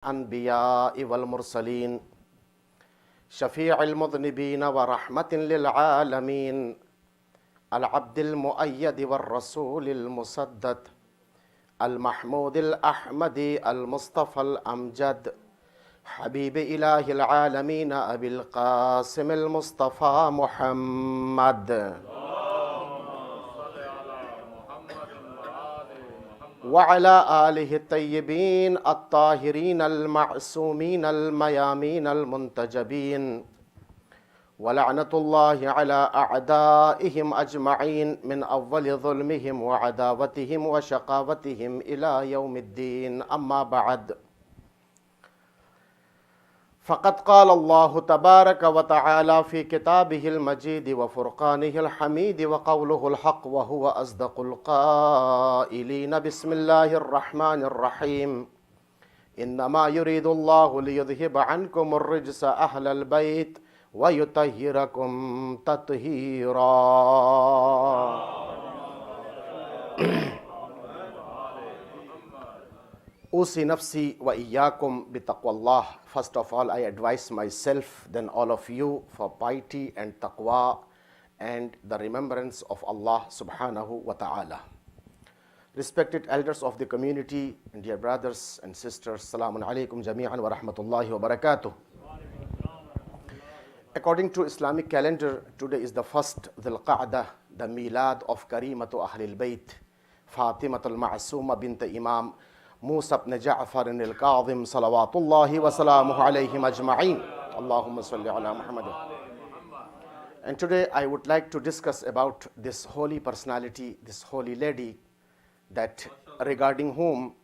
الأنبياء والمرسلين شفيع المذنبين ورحمة للعالمين العبد المؤيد والرسول المسدد المحمود الأحمدي المصطفى الأمجد حبيب إله العالمين أبي القاسم المصطفى محمد وعلى آله الطيبين الطاهرين المعصومين الميامين المنتجبين ولعنة الله على أعدائهم أجمعين من أول ظلمهم وعداوتهم وشقاوتهم إلى يوم الدين. أما بعد، فقد قال الله تبارك وتعالى في كتابه المجيد وفرقانه الحميد وقوله الحق وهو أصدق القائلين: بسم الله الرحمن الرحيم إنما يريد الله ليذهب عنكم الرجس أهل البيت ويطهركم تطهيرا. Usi nafsi wa iyyakum bitaqwallah. First of all, I advise myself, then all of you, for piety and taqwa and the remembrance of Allah subhanahu wa ta'ala. Respected elders of the community and dear brothers and sisters, Assalamu alaikum jami'an wa rahmatullahi wa barakatuh. According to Islamic calendar, today is the first Dhul Qa'dah, the milad of Karimatu Ahlil Bayt, Fatimatul Ma'asuma bint Imam Musa ibn Ja'far al-Kadhim salawatullahi wa salamuhu alayhim ajma'in. Allahumma salli ala Muhammad. And today I would like to discuss about this holy personality, this holy lady, that regarding whom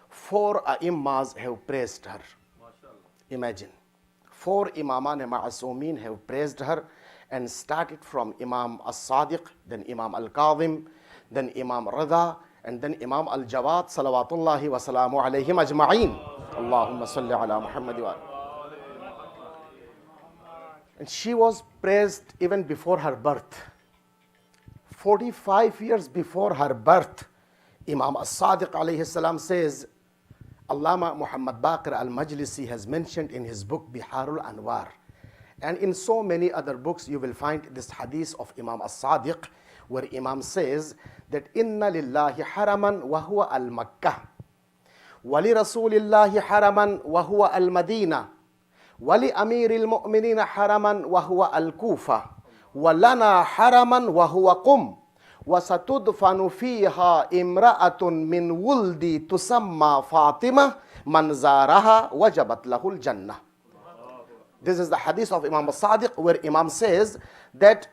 4 A'immas have praised her. Imagine, 4 Imaman Ma'asumin have praised her, and started from Imam As-Sadiq, then Imam Al-Kadhim, then Imam Rida, and then Imam Al-Jawad salawatullahi wa salamu alayhim ajma'in. Allahumma salli ala Muhammad wa. And she was praised even before her birth. 45 years before her birth, Imam As-Sadiq alayhi salam says, Allama Muhammad Baqir al-Majlisi has mentioned in his book Biharul Anwar, and in so many other books you will find this hadith of Imam As-Sadiq, where Imam says that inna lillahi haraman wa huwa al-Makkah, wa li rasulillahi haraman wa huwa al-Madina, wa li amiril mu'minina haraman wa huwa al-Kufa, wa lana haraman wa huwa Qum, wa satudfanu fiha imra'atun min wuldi tusamma Fatima man zaraha wajabat lahul jannah. This is the hadith of Imam As-Sadiq, where Imam says that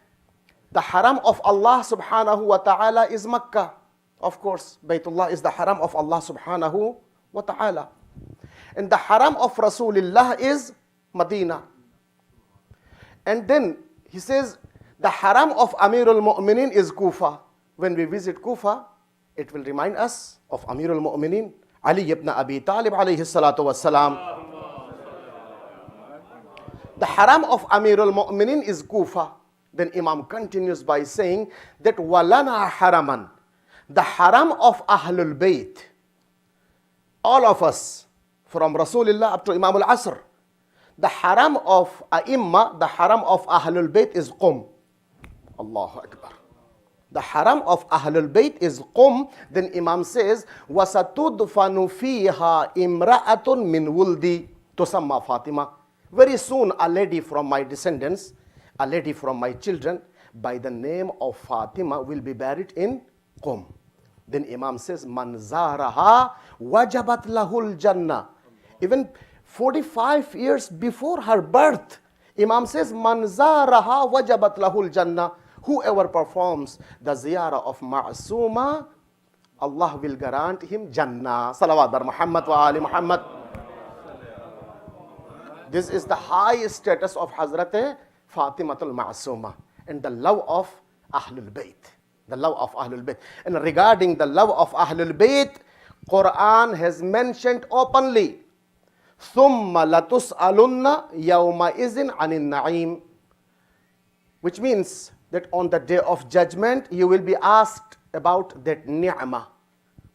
the haram of Allah subhanahu wa ta'ala is Makkah. Of course, Baytullah is the haram of Allah subhanahu wa ta'ala. And the haram of Rasulullah is Medina. And then he says the haram of Amirul Mu'minin is Kufa. When we visit Kufa, it will remind us of Amirul Mu'minin, Ali ibn Abi Talib alayhi salatu wassalam. The haram of Amirul Mu'minin is Kufa. Then Imam continues by saying that walana haraman, the haram of Ahlul Bayt, all of us, from Rasulullah up to Imam al-Asr, the haram of A'imma, the haram of Ahlul Bayt is Qum. Allahu Akbar. The haram of Ahlul Bayt is Qum. Then Imam says, وَسَتُدْفَنُ فِيهَا إِمْرَأَةٌ مِّن وُلْدِ تُسَمَّى Fatima. Very soon a lady from my descendants, a lady from my children, by the name of Fatima, will be buried in Qum. Then Imam says, Man zaraha wajabat lahul jannah. Even 45 years before her birth, Imam says, Man zaraha wajabat lahul jannah. Whoever performs the ziyarah of Ma'asuma, Allah will grant him Jannah. Salawat bar Muhammad wa ali Muhammad. This is the high status of Hazrat Fatimatul Ma'asuma and the love of Ahlul Bayt. The love of Ahlul Bayt. And regarding the love of Ahlul Bayt, Quran has mentioned openly, ثُمَّ لَتُسْأَلُنَّ يَوْمَئِذٍ عَنِ النَّعِيمِ, which means that on the day of judgment you will be asked about that ni'mah.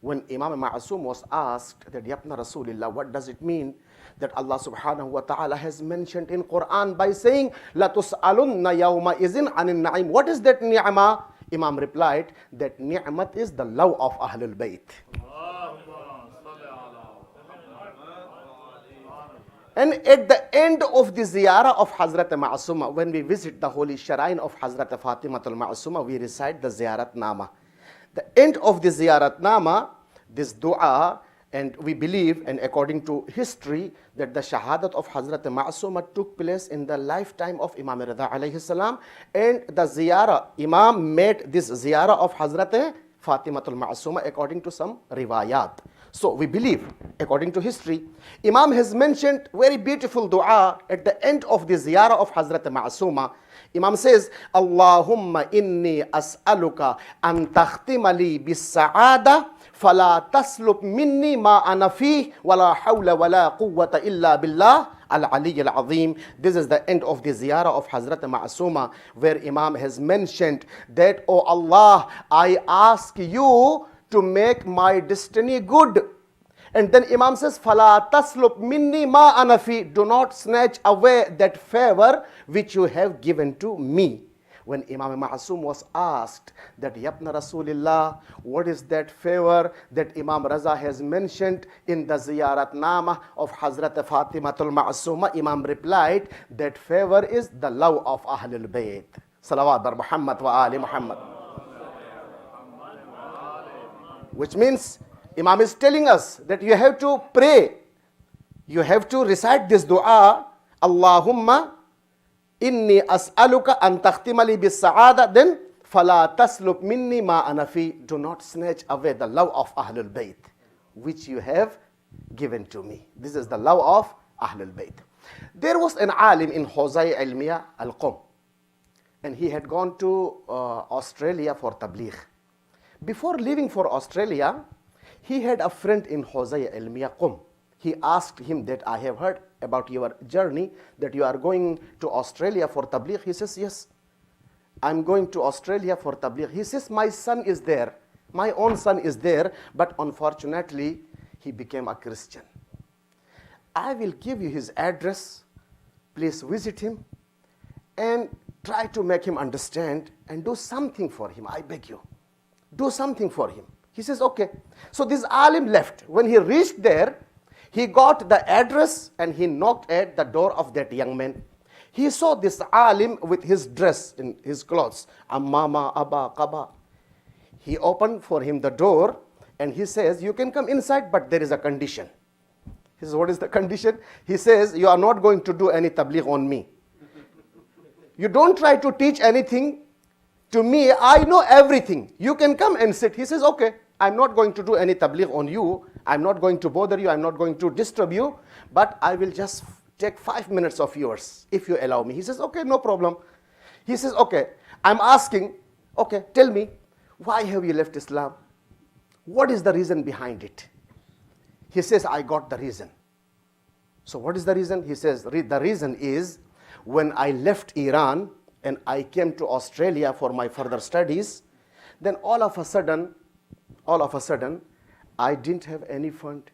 When Imam Ma'asum was asked that, Yapna Rasulullah, what does it mean that Allah subhanahu wa ta'ala has mentioned in Quran by saying, La tus'alunna yawma izin anin na'im. What is that ni'mah? Imam replied that ni'mat is the love of Ahlul Bayt. And at the end of the ziyarah of Hazrat Ma'asuma, when we visit the holy shrine of Hazrat Fatimatul Ma'asuma, we recite the ziyarat nama. The end of the ziyarat nama, this dua, and we believe, and according to history, that the shahadat of Hazrat Ma'asuma took place in the lifetime of Imam Rida alayhi salam, and the ziyarah, Imam made this ziyarah of Hazrat Fatimatul Ma'asuma according to some riwayat. So we believe, according to history, Imam has mentioned very beautiful dua at the end of the ziyarah of Hazrat Ma'asuma. Imam says, Allahumma inni as'aluka an takhtimali bis sa'ada fala taslub minni ma ana fi wala hawla wala quwwata illa billah al-ali al-azim. This is the end of the ziyarah of Hazrat Ma'asuma, where Imam has mentioned that, oh Allah, I ask you to make my destiny good. And then Imam says, Fala taslub minni ma anafi. Do not snatch away that favor which you have given to me. When Imam Ma'asum was asked that, Yabna Rasulillah, what is that favor that Imam Raza has mentioned in the ziyarat nama of Hazrat Fatimatul Ma'asuma? Imam replied, that favor is the love of Ahlul Bayt. Salawat bar Muhammad wa ali Muhammad. Which means Imam is telling us that you have to pray, you have to recite this dua, Allahumma inni as'aluka an takhtimali bis sa'ada, then fala taslub minni ma anafi. Do not snatch away the love of Ahlul Bayt which you have given to me. This is the love of Ahlul Bayt. There was an alim in Huzay Ilmiya al-Qum, and he had gone to Australia for tabligh. Before leaving for Australia, he had a friend in Huzay Ilmiya Qum. He asked him that, I have heard about your journey, that you are going to Australia for tabligh. He says, yes, I'm going to Australia for tabligh. He says, my son is there, my own son is there, but unfortunately, he became a Christian. I will give you his address, please visit him, and try to make him understand, and do something for him, I beg you. Do something for him. He says, okay. So this alim left. When he reached there, he got the address and he knocked at the door of that young man. He saw this alim with his dress, in his clothes, ammama, abba, kaba. He opened for him the door and he says, you can come inside, but there is a condition. He says, what is the condition? He says, you are not going to do any tabligh on me. You don't try to teach anything to me. I know everything. You can come and sit. He says, okay, I'm not going to do any tabligh on you. I'm not going to bother you. I'm not going to disturb you. But I will just take 5 minutes of yours, if you allow me. He says, okay, no problem. He says, okay, I'm asking, okay, tell me, why have you left Islam? What is the reason behind it? He says, I got the reason. So what is the reason? He says, the reason is, when I left Iran and I came to Australia for my further studies, then all of a sudden, I didn't have any fund.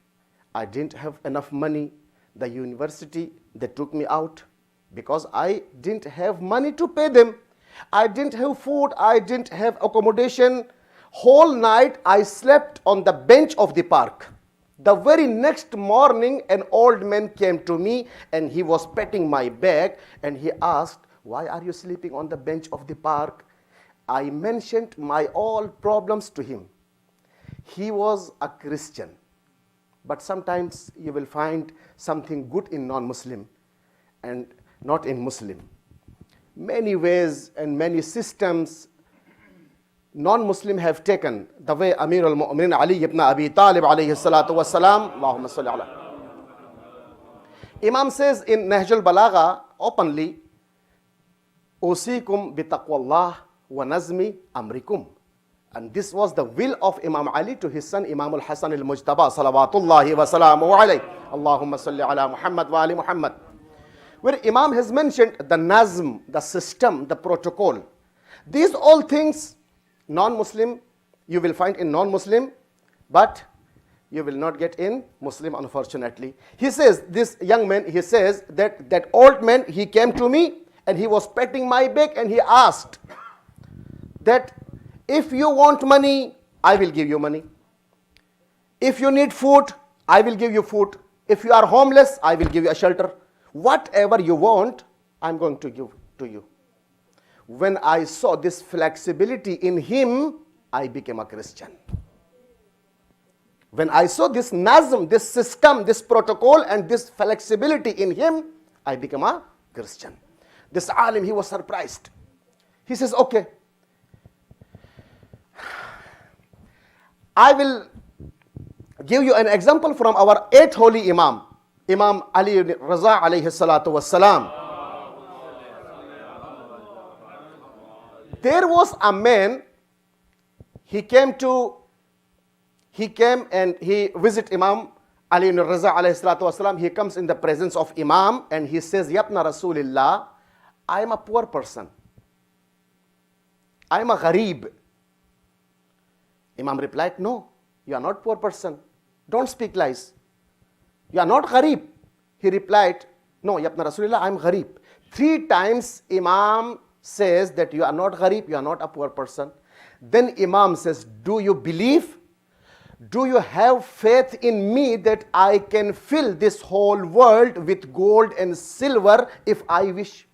I didn't have enough money. The university, they took me out because I didn't have money to pay them. I didn't have food. I didn't have accommodation. Whole night I slept on the bench of the park. The very next morning, an old man came to me and he was patting my back and he asked, why are you sleeping on the bench of the park? I mentioned my all problems to him. He was a Christian, but sometimes you will find something good in non-Muslim and not in Muslim. Many ways and many systems non-Muslim have taken, the way Amir al-Mu'minin Ali ibn Abi Talib alayhi salatu wasalam, Allahumma salli ala. Imam says in Nahj al-Balagha openly, Usikum bitaqwallah wa nazmi amrikum. And this was the will of Imam Ali to his son Imam al-Hasan al-Mujtaba salawatullahi wa salamu alayhi. Allahumma salli ala Muhammad wa ali Muhammad. Where Imam has mentioned the nazm, the system, the protocol. These all things non-Muslim, you will find in non-Muslim, but You will not get in Muslim, unfortunately. He says, this young man, he says that old man, he came to me and he was patting my back and he asked that if you want money, I will give you money. If you need food, I will give you food. If you are homeless, I will give you a shelter. Whatever you want, I'm going to give to you. When I saw this flexibility in him, I became a Christian. When I saw this nazm, this system, this protocol, and this flexibility in him, I became a Christian. This alim, he was surprised. He says, okay, I will give you an example from our 8th holy Imam, Imam Ali Raza alayhi salatu wassalam. There was a man, he came and he visit Imam Ali Raza alayhi salatu wasalam. He comes in the presence of Imam and he says, Yabna Rasulillah, I am a poor person. I am a gharib. Imam replied, no, you are not poor person. Don't speak lies. You are not gharib. He replied, no, Yabna Rasulillah, I am gharib. 3 times Imam says that you are not gharib, you are not a poor person. Then Imam says, do you believe? Do you have faith in me that I can fill this whole world with gold and silver if I wish?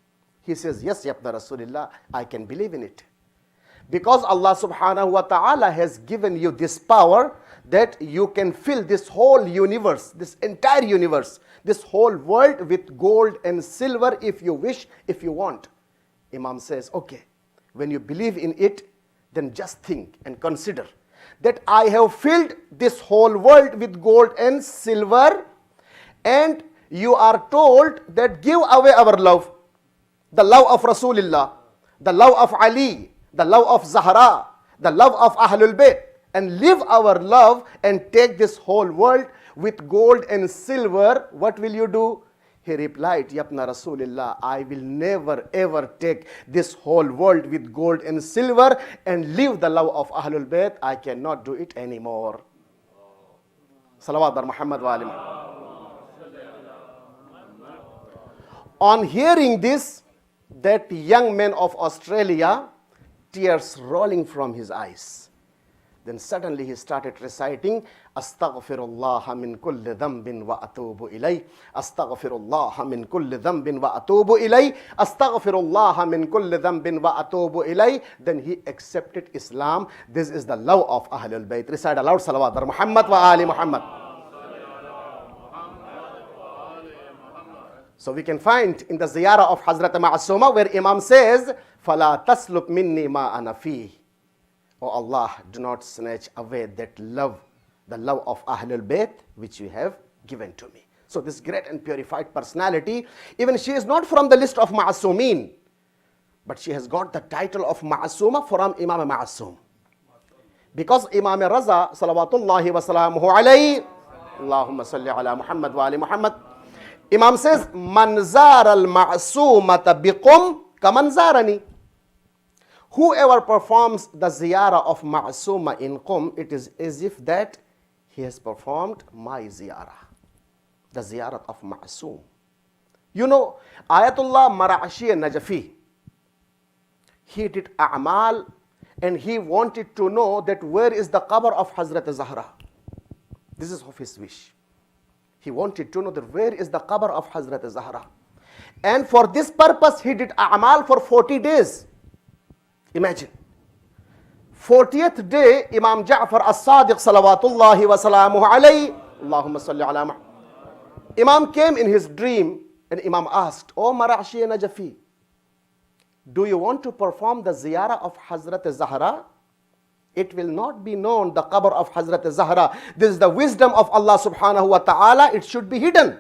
He says, yes, Yabna Rasulillah, I can believe in it. Because Allah subhanahu wa ta'ala has given you this power that you can fill this whole universe, this entire universe, this whole world with gold and silver if you wish, if you want. Imam says, okay, when you believe in it, then just think and consider that I have filled this whole world with gold and silver, and you are told that give away our love, the love of Rasulullah, the love of Ali, the love of Zahra, the love of Ahlul Bayt, and live our love and take this whole world with gold and silver. What will you do? He replied, Yabna Rasulullah, I will never ever take this whole world with gold and silver and leave the love of Ahlul Bayt. I cannot do it anymore. Salawat bar Muhammad wa ali Muhammad. On hearing this, that young man of Australia, tears rolling from his eyes. Then suddenly he started reciting, Astaghfirullah min kulli dhanbin wa atubu ilay. Astaghfirullah min kulli dhanbin wa atubu ilay. Astaghfirullah min kulli dhanbin wa atubu ilay. Then he accepted Islam. This is the love of Ahlul Bayt. Recite aloud salawat bar Muhammad wa ali Muhammad. So we can find in the ziyarah of Hazrat Ma'asuma where Imam says, Fala taslub minni ma ana fi. Oh Allah, do not snatch away that love, the love of Ahlul Bayt, which you have given to me. So this great and purified personality, even she is not from the list of Ma'asumin, but she has got the title of Ma'asuma from Imam Ma'asum. Because Imam Raza, salawatullahi wa salamuhu alayhi, Allahumma salli ala Muhammad wa ali Muhammad, Imam says, Man zara al-ma'asumata biqum kaman zarani. Whoever performs the ziyarah of Ma'asuma in Qum, it is as if that he has performed my ziyarah, the ziyarah of Ma'asum. You know, Ayatullah Marashi Najafi, he did a'mal and he wanted to know that where is the qabr of Hazrat Zahra. This is of his wish. He wanted to know that where is the qabr of Hazrat Zahra. And for this purpose, he did a'mal for 40 days. Imagine. 40th day, Imam Ja'far as-Sadiq salawatullahi wa salamuhu alayhi, Allahumma salli ala Muhammad. Imam came in his dream and Imam asked, O Marashi Najafi, do you want to perform the ziyarah of Hazrat Zahra? It will not be known, the qabr of Hazrat Zahra. This is the wisdom of Allah subhanahu wa ta'ala. It should be hidden.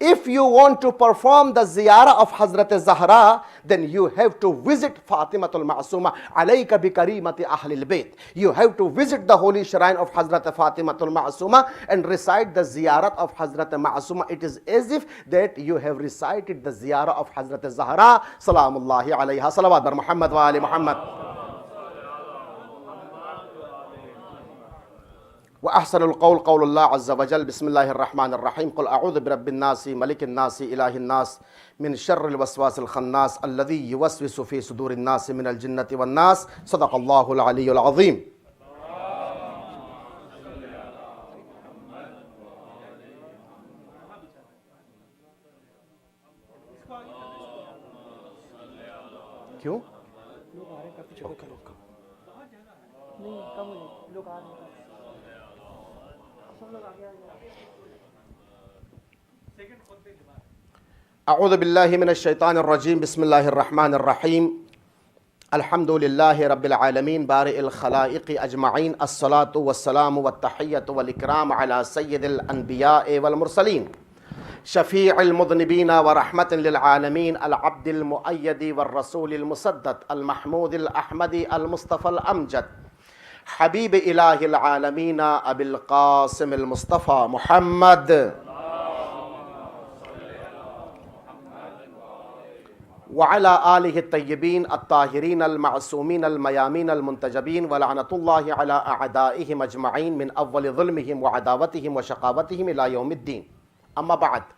If you want to perform the ziyarah of Hazrat Zahra, then you have to visit Fatimatul Ma'asuma, alayka bi karimati Ahlil Bayt. You have to visit the holy shrine of Hazrat Fatimatul Ma'asuma and recite the ziyarah of Hazrat Ma'asuma. It is as if that you have recited the ziyarah of Hazrat Zahra, salamullahi alayha, salawat bar Muhammad wa ali Muhammad. وأحسن القول قول الله عز وجل بسم الله الرحمن الرحيم قل أعوذ برب الناس ملك الناس إله الناس من شر الوسواس الخناس الذي يوسوس في صدور الناس من الجنة والناس صدق الله العلي العظيم. کیوں؟ اعوذ باللہ من الشیطان الرجیم بسم اللہ الرحمن الرحیم الحمد للہ رب العالمین بارئ الخلائق اجمعین الصلاة والسلام والتحیۃ والاکرام علی سید الانبیاء والمرسلین شفیع المذنبین ورحمت للعالمین العبد المؤید والرسول المسدد المحمود الاحمد المصطفى الامجد حبیب الہ العالمین ابی القاسم المصطفى محمد وعلى آلہ الطیبین الطاہرین المعصومین المیامین المنتجبین ولعنۃ اللہ علی اعدائہم اجمعین من اول ظلمہم وعداوتہم وشقاوتہم الی یوم الدین. اما بعد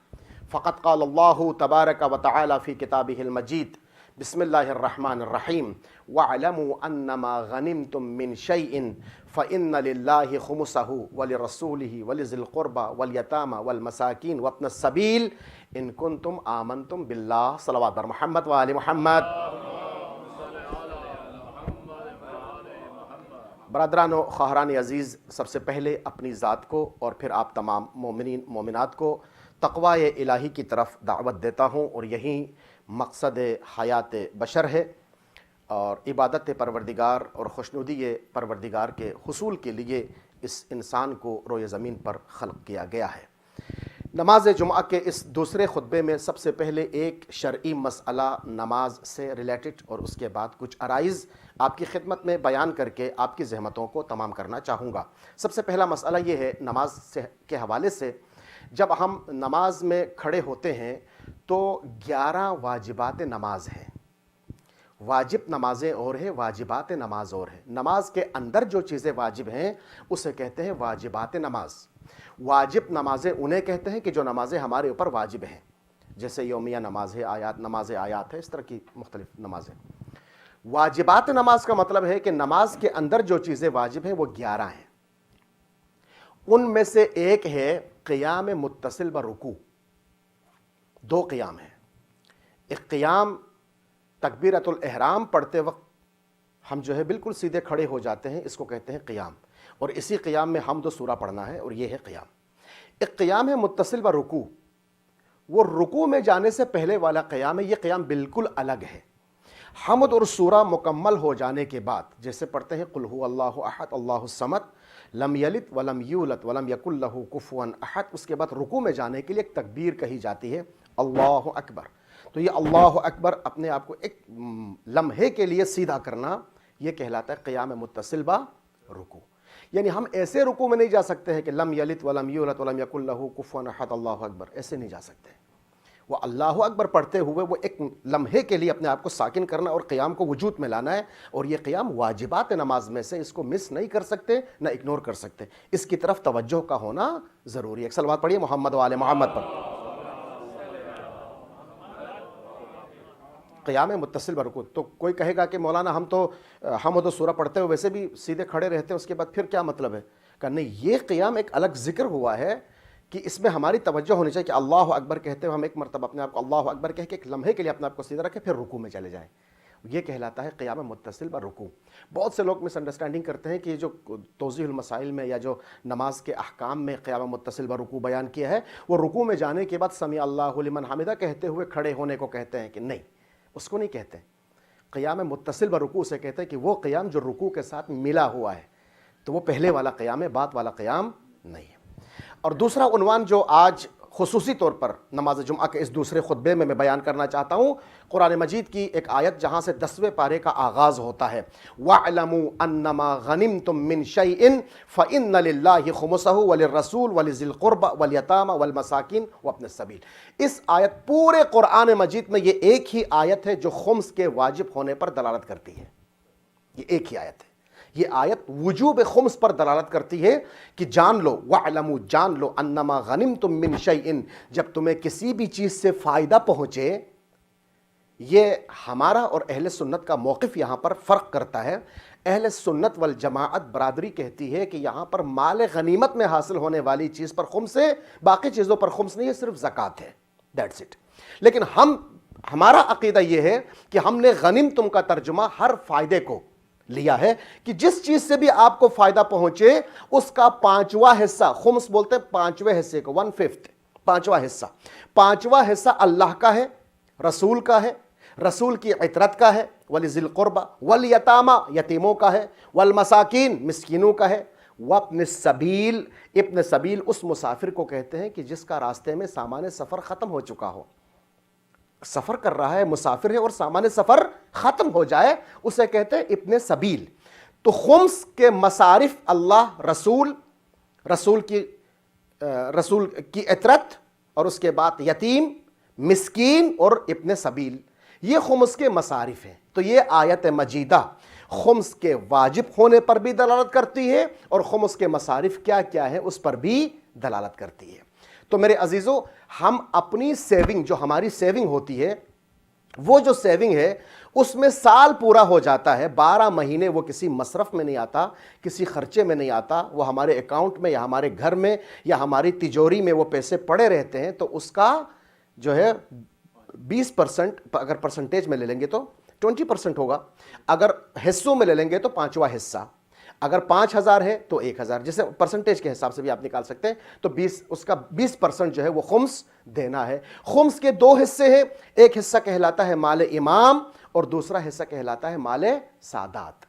فقد قال اللہ تبارک وتعالی فی کتابہ المجید بسم اللہ الرحمن الرحیم وَاعْلَمُوا أَنَّمَا غَنِمْتُم مِّن شَيْءٍ فَإِنَّ لِلَّهِ خُمُسَهُ وَلِرَسُولِهِ وَلِذِي الْقُرْبَى وَالْيَتَامَى وَالْمَسَاكِينِ وَابْنِ السَّبِيلِ إِن كُنتُمْ آمَنتُم بِاللَّهِ صلوات بر محمد وآل محمد. برادران و خواہران عزیز، سب سے پہلے اپنی ذات کو اور پھر آپ تمام مومنین مومنات کو تقوی الہی کی طرف دعوت دیتا ہوں، اور یہی مقصد حیات بشر ہے، اور عبادت پروردگار اور خوشنودی پروردگار کے حصول کے لیے اس انسان کو روئے زمین پر خلق کیا گیا ہے. نماز جمعہ کے اس دوسرے خطبے میں سب سے پہلے ایک شرعی مسئلہ نماز سے ریلیٹڈ اور اس کے بعد کچھ عرائض آپ کی خدمت میں بیان کر کے آپ کی زحمتوں کو تمام کرنا چاہوں گا. سب سے پہلا مسئلہ یہ ہے نماز کے حوالے سے. جب ہم نماز میں کھڑے ہوتے ہیں تو 11 واجبات نماز ہیں. واجب نمازیں اور ہیں، واجبات نماز اور ہیں. نماز کے اندر جو چیزیں واجب ہیں اسے کہتے ہیں واجبات نماز. واجب نمازیں انہیں کہتے ہیں کہ جو نمازیں ہمارے اوپر واجب ہیں، جیسے یومیہ نماز ہے، نماز آیات ہے، اس طرح کی مختلف نمازیں. واجبات نماز کا مطلب ہے کہ نماز کے اندر جو چیزیں واجب ہیں وہ 11 ہیں. ان میں سے ایک ہے قیام متصل برکوع. 2 قیام ہیں. ایک قیام تکبیرۃ الاحرام پڑھتے وقت ہم جو ہے بالکل سیدھے کھڑے ہو جاتے ہیں، اس کو کہتے ہیں قیام، اور اسی قیام میں حمد و سورہ پڑھنا ہے، اور یہ ہے قیام. ایک قیام ہے متصل برکوع، وہ رکوع میں جانے سے پہلے والا قیام ہے. یہ قیام بالکل الگ ہے. حمد اور سورہ مکمل ہو جانے کے بعد جیسے پڑھتے ہیں قل هو اللہ احد اللہ الصمد لم یلد ولم یولد ولم یکن لہ کفوا احد، اس کے بعد رکوع میں جانے کے لیے ایک تکبیر کہی جاتی ہے اللہ اکبر. تو یہ اللہ اکبر اپنے آپ کو ایک لمحے کے لیے سیدھا کرنا، یہ کہلاتا ہے قیام متصل با رکوع. یعنی ہم ایسے رکوع میں نہیں جا سکتے ہیں کہ لم یلد ولم یولد ولم یکن لہ کفوا احد اللہ اکبر، ایسے نہیں جا سکتے. وہ اللہ اکبر پڑھتے ہوئے وہ ایک لمحے کے لیے اپنے آپ کو ساکن کرنا اور قیام کو وجود میں لانا ہے. اور یہ قیام واجبات نماز میں سے، اس کو مس نہیں کر سکتے نہ اگنور کر سکتے. اس کی طرف توجہ کا ہونا ضروری ہے. ایک صلوات پڑھیے محمد و آل محمد پر. قیام متصل برکوع. تو کوئی کہے گا کہ مولانا ہم تو حمد و سورہ پڑھتے ہوئے ویسے بھی سیدھے کھڑے رہتے ہیں، اس کے بعد پھر کیا مطلب ہے؟ کہ نہیں، یہ قیام ایک الگ ذکر ہوا ہے کہ اس میں ہماری توجہ ہونی چاہیے کہ اللہ اکبر کہتے ہوئے ہم ایک مرتبہ اپنے آپ کو اللہ اکبر کہہ کے ایک لمحے کے لیے اپنے آپ کو سیدھا رکھیں، پھر رکوع میں چلے جائیں. یہ کہلاتا ہے قیام متصل برکوع. بہت سے لوگ مس انڈرسٹینڈنگ کرتے ہیں کہ یہ جو توضیح المسائل میں یا جو نماز کے احکام میں قیام متصل برکوع بیان کیا ہے، وہ رکوع میں جانے کے بعد سمیع اللہ لمن حمدہ کہتے ہوئے کھڑے ہونے کو کہتے ہیں. کہ نہیں، اس کو نہیں کہتے. قیام متصل برکوع سے کہتے ہیں کہ وہ قیام جو رکوع کے ساتھ ملا ہوا ہے، تو وہ پہلے والا قیام ہے، بعد والا قیام نہیں ہے. اور دوسرا عنوان جو آج خصوصی طور پر نماز جمعہ کے اس دوسرے خطبے میں بیان کرنا چاہتا ہوں، قرآن مجید کی ایک آیت جہاں سے 10ویں پارے کا آغاز ہوتا ہے. وَاعْلَمُوا أَنَّمَا غَنِمْتُم مِّن شَيْءٍ فَإِنَّ لِلَّهِ خُمُسَهُ وَلِلرَّسُولِ وَلِذِي الْقُرْبَى وَالْيَتَامَى وَالْمَسَاكِينِ وَابْنِ السَّبِيلِ. اس آیت پورے قرآن مجید میں یہ ایک ہی آیت ہے جو خمس کے واجب ہونے پر دلالت کرتی ہے. یہ ایک ہی آیت ہے. یہ آیت وجوب خمس پر دلالت کرتی ہے کہ جان لو، وَاعْلَمُوا، جان لو، انما غنمتم من شیء، جب تمہیں کسی بھی چیز سے فائدہ پہنچے. یہ ہمارا اور اہل سنت کا موقف یہاں پر فرق کرتا ہے. اہل سنت والجماعت برادری کہتی ہے کہ یہاں پر مال غنیمت میں حاصل ہونے والی چیز پر خمس ہے، باقی چیزوں پر خمس نہیں ہے، صرف زکوٰۃ ہے، دیٹس اٹ. لیکن ہمارا عقیدہ یہ ہے کہ ہم نے غنیمتم کا ترجمہ ہر فائدے کو لیا ہے کہ جس چیز سے بھی آپ کو فائدہ پہنچے اس کا 5واں حصہ، خمس بولتے ہیں 5ویں حصے کو، 1/5، 5واں حصہ. 5واں حصہ اللہ کا ہے، رسول کا ہے، رسول کی عطرت کا ہے، وَلِذِي الْقُرْبَى وَالْيَتَامَى، یتیموں کا ہے، وَالْمَسَاکِین، مسکینوں کا ہے، وَابْنِ السَّبِیل، ابن سبیل اس مسافر کو کہتے ہیں کہ جس کا راستے میں سامان سفر ختم ہو چکا ہو، سفر کر رہا ہے، مسافر ہے اور سامان سفر ختم ہو جائے، اسے کہتے ہیں ابن سبیل. تو خمس کے مصارف اللہ، رسول کی عطرت، اور اس کے بعد یتیم، مسکین اور ابن سبیل، یہ خمس کے مصارف ہیں. تو یہ آیت مجیدہ خمس کے واجب ہونے پر بھی دلالت کرتی ہے اور خمس کے مصارف کیا کیا ہے اس پر بھی دلالت کرتی ہے. تو میرے عزیزو، ہم اپنی سیونگ، جو ہماری سیونگ ہوتی ہے، وہ جو سیونگ ہے اس میں سال پورا ہو جاتا ہے، 12 مہینے وہ کسی مصرف میں نہیں آتا، کسی خرچے میں نہیں آتا، وہ ہمارے اکاؤنٹ میں یا ہمارے گھر میں یا ہماری تجوری میں وہ پیسے پڑے رہتے ہیں. تو اس کا جو ہے 20%، اگر پرسنٹیج میں لے لیں گے تو 20% ہوگا، اگر حصوں میں لے لیں گے تو 5واں حصہ، اگر 5,000 ہے تو 1,000، جیسے پرسنٹیج کے حساب سے بھی آپ نکال سکتے ہیں. تو اس کا 20% جو ہے وہ خمس دینا ہے. خمس کے 2 حصے ہیں، ایک حصہ کہلاتا ہے مال امام اور دوسرا حصہ کہلاتا ہے مال سادات.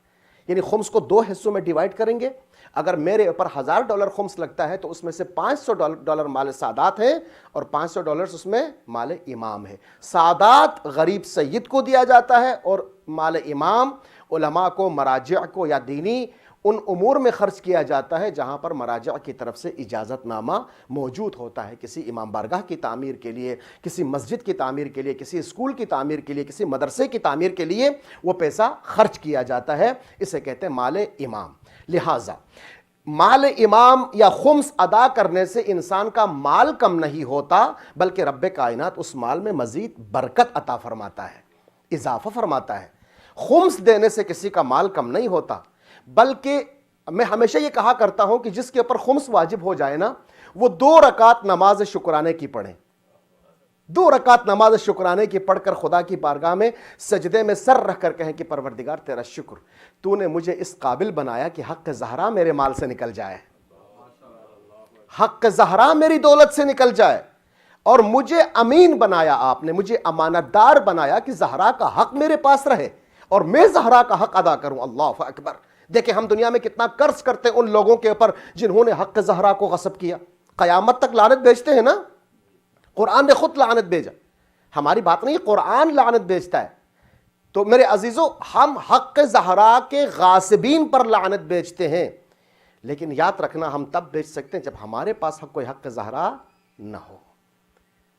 یعنی خمس کو 2 حصوں میں ڈیوائیڈ کریں گے. اگر میرے اوپر $1,000 خمس لگتا ہے تو اس میں سے $500 مال سادات ہے اور $500 اس میں مال امام ہے. سادات غریب سید کو دیا جاتا ہے اور مال امام علماء کو، مراجع کو یا دینی ان امور میں خرچ کیا جاتا ہے جہاں پر مراجع کی طرف سے اجازت نامہ موجود ہوتا ہے. کسی امام بارگاہ کی تعمیر کے لیے، کسی مسجد کی تعمیر کے لیے، کسی اسکول کی تعمیر کے لیے، کسی مدرسے کی تعمیر کے لیے وہ پیسہ خرچ کیا جاتا ہے، اسے کہتے ہیں مال امام. لہٰذا مال امام یا خمس ادا کرنے سے انسان کا مال کم نہیں ہوتا، بلکہ رب کائنات اس مال میں مزید برکت عطا فرماتا ہے، اضافہ فرماتا ہے. خمس دینے سے کسی کا مال کم نہیں ہوتا، بلکہ میں ہمیشہ یہ کہا کرتا ہوں کہ جس کے اوپر خمس واجب ہو جائے نا، وہ 2 رکعت نماز شکرانے کی پڑھیں. 2 رکعت نماز شکرانے کی پڑھ کر خدا کی بارگاہ میں سجدے میں سر رکھ کر کہیں کہ پروردگار تیرا شکر، تو نے مجھے اس قابل بنایا کہ حق زہرا میرے مال سے نکل جائے، حق زہرا میری دولت سے نکل جائے، اور مجھے امین بنایا، آپ نے مجھے امانت دار بنایا کہ زہرا کا حق میرے پاس رہے اور میں زہرا کا حق ادا کروں. اللہ اکبر. دیکھیں ہم دنیا میں کتنا قرض کرتے ہیں ان لوگوں کے اوپر جنہوں نے حق زہرا کو غصب کیا. قیامت تک لعنت بھیجتے ہیں نا، قرآن نے خود لعنت بھیجا، ہماری بات نہیں، قرآن لعنت بھیجتا ہے. تو میرے عزیزو، ہم حق زہرا کے غاصبین پر لعنت بھیجتے ہیں، لیکن یاد رکھنا ہم تب بھیج سکتے ہیں جب ہمارے پاس کوئی حق زہرا نہ ہو،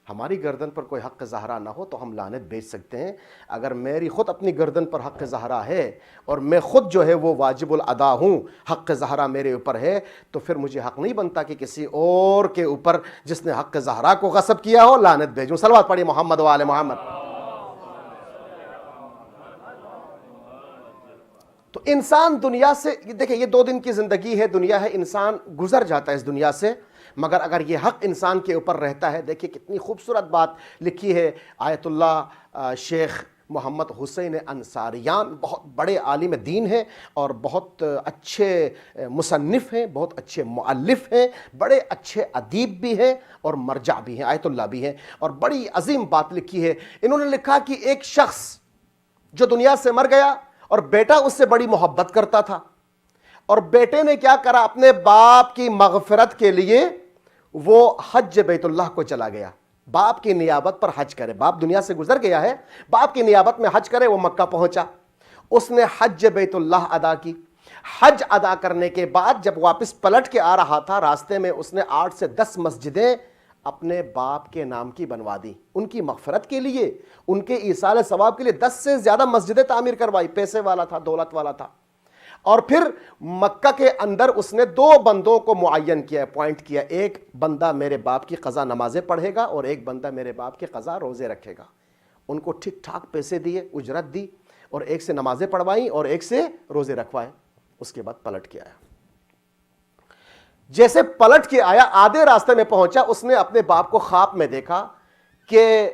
ہماری گردن پر کوئی حق زہرا نہ ہو تو ہم لعنت بھیج سکتے ہیں. اگر میری خود اپنی گردن پر حق زہرا ہے اور میں خود جو ہے وہ واجب الادا ہوں، حق زہرا میرے اوپر ہے، تو پھر مجھے حق نہیں بنتا کہ کسی اور کے اوپر جس نے حق زہرا کو غصب کیا ہو لعنت بھیجوں. صلوات پڑھیے محمد و آل محمد. تو انسان دنیا سے، دیکھیں یہ 2 دن کی زندگی ہے، دنیا ہے، انسان گزر جاتا ہے اس دنیا سے، مگر اگر یہ حق انسان کے اوپر رہتا ہے. دیکھیے کتنی خوبصورت بات لکھی ہے آیت اللہ شیخ محمد حسین انصاریان، بہت بڑے عالم دین ہیں اور بہت اچھے مصنف ہیں، بہت اچھے مؤلف ہیں، بڑے اچھے ادیب بھی ہیں اور مرجع بھی ہیں، آیت اللہ بھی ہیں، اور بڑی عظیم بات لکھی ہے. انہوں نے لکھا کہ ایک شخص جو دنیا سے مر گیا اور بیٹا اس سے بڑی محبت کرتا تھا، اور بیٹے نے کیا کرا، اپنے باپ کی مغفرت کے لیے وہ حج بیت اللہ کو چلا گیا، باپ کی نیابت پر حج کرے. باپ دنیا سے گزر گیا ہے، باپ کی نیابت میں حج کرے. وہ مکہ پہنچا، اس نے حج بیت اللہ ادا کی. حج ادا کرنے کے بعد جب واپس پلٹ کے آ رہا تھا، راستے میں اس نے 8 سے 10 مسجدیں اپنے باپ کے نام کی بنوا دی، ان کی مغفرت کے لیے، ان کے ایصال ثواب کے لیے 10 سے زیادہ مسجدیں تعمیر کروائی. پیسے والا تھا، دولت والا تھا. اور پھر مکہ کے اندر اس نے 2 بندوں کو معین کیا، اپوائنٹ کیا، ایک بندہ میرے باپ کی قضا نمازیں پڑھے گا اور ایک بندہ میرے باپ کی قضا روزے رکھے گا۔ ان کو ٹھیک ٹھاک پیسے دیے، اجرت دی، اور ایک سے نمازیں پڑھوائیں اور ایک سے روزے رکھوائے۔ اس کے بعد پلٹ کے آیا۔ جیسے پلٹ کے آیا، آدھے راستے میں پہنچا، اس نے اپنے باپ کو خواب میں دیکھا کہ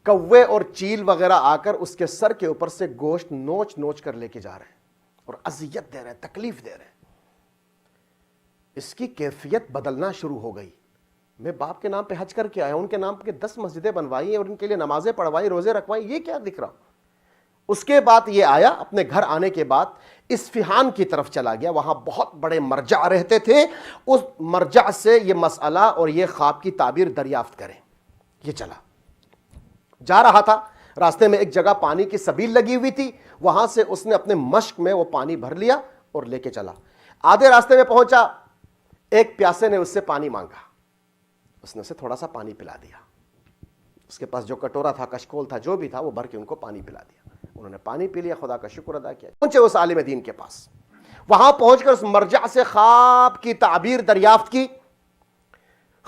کوے اور چیل وغیرہ آ کر اس کے سر کے اوپر سے گوشت نوچ نوچ کر لے کے جا رہے ہیں اور اذیت دے رہے ہیں، تکلیف دے رہے ہیں۔ اس کی کیفیت بدلنا شروع ہو گئی۔ میں باپ کے نام پہ حج کر کے آیا، ان کے نام پہ 10 مسجدیں بنوائی اور ان کے لیے نمازیں پڑھوائی، روزے رکھوائی، یہ کیا دکھ رہا؟ اس کے بعد یہ آیا، اپنے گھر آنے کے بعد اصفہان کی طرف چلا گیا، وہاں بہت بڑے مرجع رہتے تھے، اس مرجع سے یہ مسئلہ اور یہ خواب کی تعبیر دریافت کریں۔ یہ چلا جا رہا تھا، راستے میں ایک جگہ پانی کی سبیل لگی ہوئی تھی، وہاں سے اس نے اپنے مشک میں وہ پانی بھر لیا اور لے کے چلا۔ آدھے راستے میں پہنچا، ایک پیاسے نے اس سے پانی مانگا، اس نے اسے تھوڑا سا پانی پلا دیا۔ اس کے پاس جو کٹورا تھا، کشکول تھا، جو بھی تھا، وہ بھر کے ان کو پانی پلا دیا۔ انہوں نے پانی پی لیا، خدا کا شکر ادا کیا۔ پہنچے اس عالم دین کے پاس، وہاں پہنچ کر اس مرجع سے خواب کی تعبیر دریافت کی۔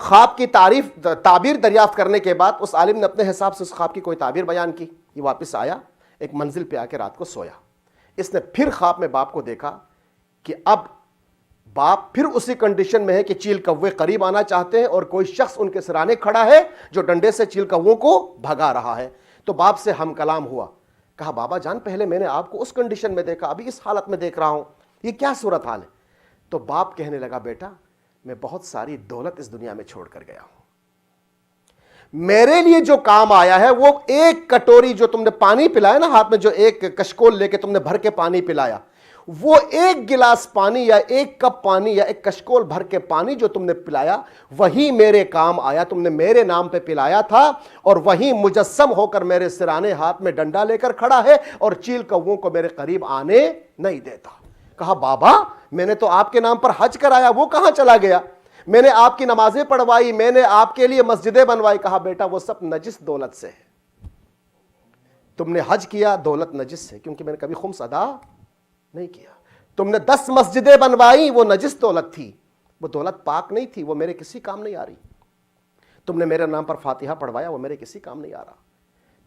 خواب کی تعبیر دریافت کرنے کے بعد اس عالم نے اپنے حساب سے اس خواب کی کوئی تعبیر بیان کی۔ یہ واپس آیا، ایک منزل پہ آ کے رات کو سویا۔ اس نے پھر خواب میں باپ کو دیکھا کہ اب باپ پھر اسی کنڈیشن میں ہے کہ چیل کوے قریب آنا چاہتے ہیں اور کوئی شخص ان کے سرانے کھڑا ہے جو ڈنڈے سے چیل کووں کو بھگا رہا ہے۔ تو باپ سے ہم کلام ہوا، کہا بابا جان پہلے میں نے آپ کو اس کنڈیشن میں دیکھا، ابھی اس حالت میں دیکھ رہا ہوں، یہ کیا صورتحال ہے؟ تو باپ کہنے لگا بیٹا میں بہت ساری دولت اس دنیا میں چھوڑ کر گیا ہوں، میرے لیے جو کام آیا ہے وہ ایک کٹوری جو تم نے پانی پلایا نا ہاتھ میں، جو ایک کشکول لے کے تم نے بھر کے پانی پلایا، وہ ایک گلاس پانی یا ایک کپ پانی یا ایک کشکول بھر کے پانی جو تم نے پلایا وہی میرے کام آیا، تم نے میرے نام پہ پلایا تھا اور وہی مجسم ہو کر میرے سرانے ہاتھ میں ڈنڈا لے کر کھڑا ہے اور چیل کووں کو میرے قریب آنے نہیں دیتا۔ کہا بابا میں نے تو آپ کے نام پر حج کرایا، وہ کہاں چلا گیا؟ میں نے آپ کی نمازیں پڑھوائی، میں نے آپ کے لیے مسجدیں بنوائی۔ کہا بیٹا وہ سب نجس دولت سے ہے، تم نے حج کیا دولت نجس ہے، کیونکہ میں نے کبھی خمس ادا نہیں کیا۔ تم نے 10 مسجدیں بنوائی، وہ نجس دولت تھی، وہ دولت پاک نہیں تھی، وہ میرے کسی کام نہیں آ رہی۔ تم نے میرے نام پر فاتحہ پڑھوایا، وہ میرے کسی کام نہیں آ رہا۔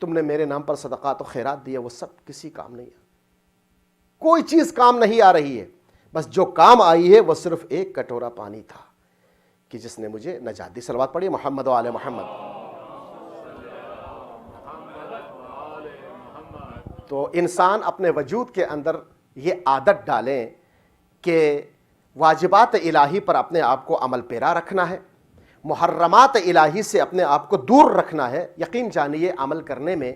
تم نے میرے نام پر صدقات و خیرات دیے، وہ سب کسی کام نہیں آ، کوئی چیز کام نہیں آ رہی ہے۔ بس جو کام آئی ہے وہ صرف ایک کٹورا پانی تھا کہ جس نے مجھے نجات دی۔ صلوات پڑھیے محمد و آل محمد۔ تو انسان اپنے وجود کے اندر یہ عادت ڈالیں کہ واجبات الہی پر اپنے آپ کو عمل پیرا رکھنا ہے، محرمات الہی سے اپنے آپ کو دور رکھنا ہے۔ یقین جانیے عمل کرنے میں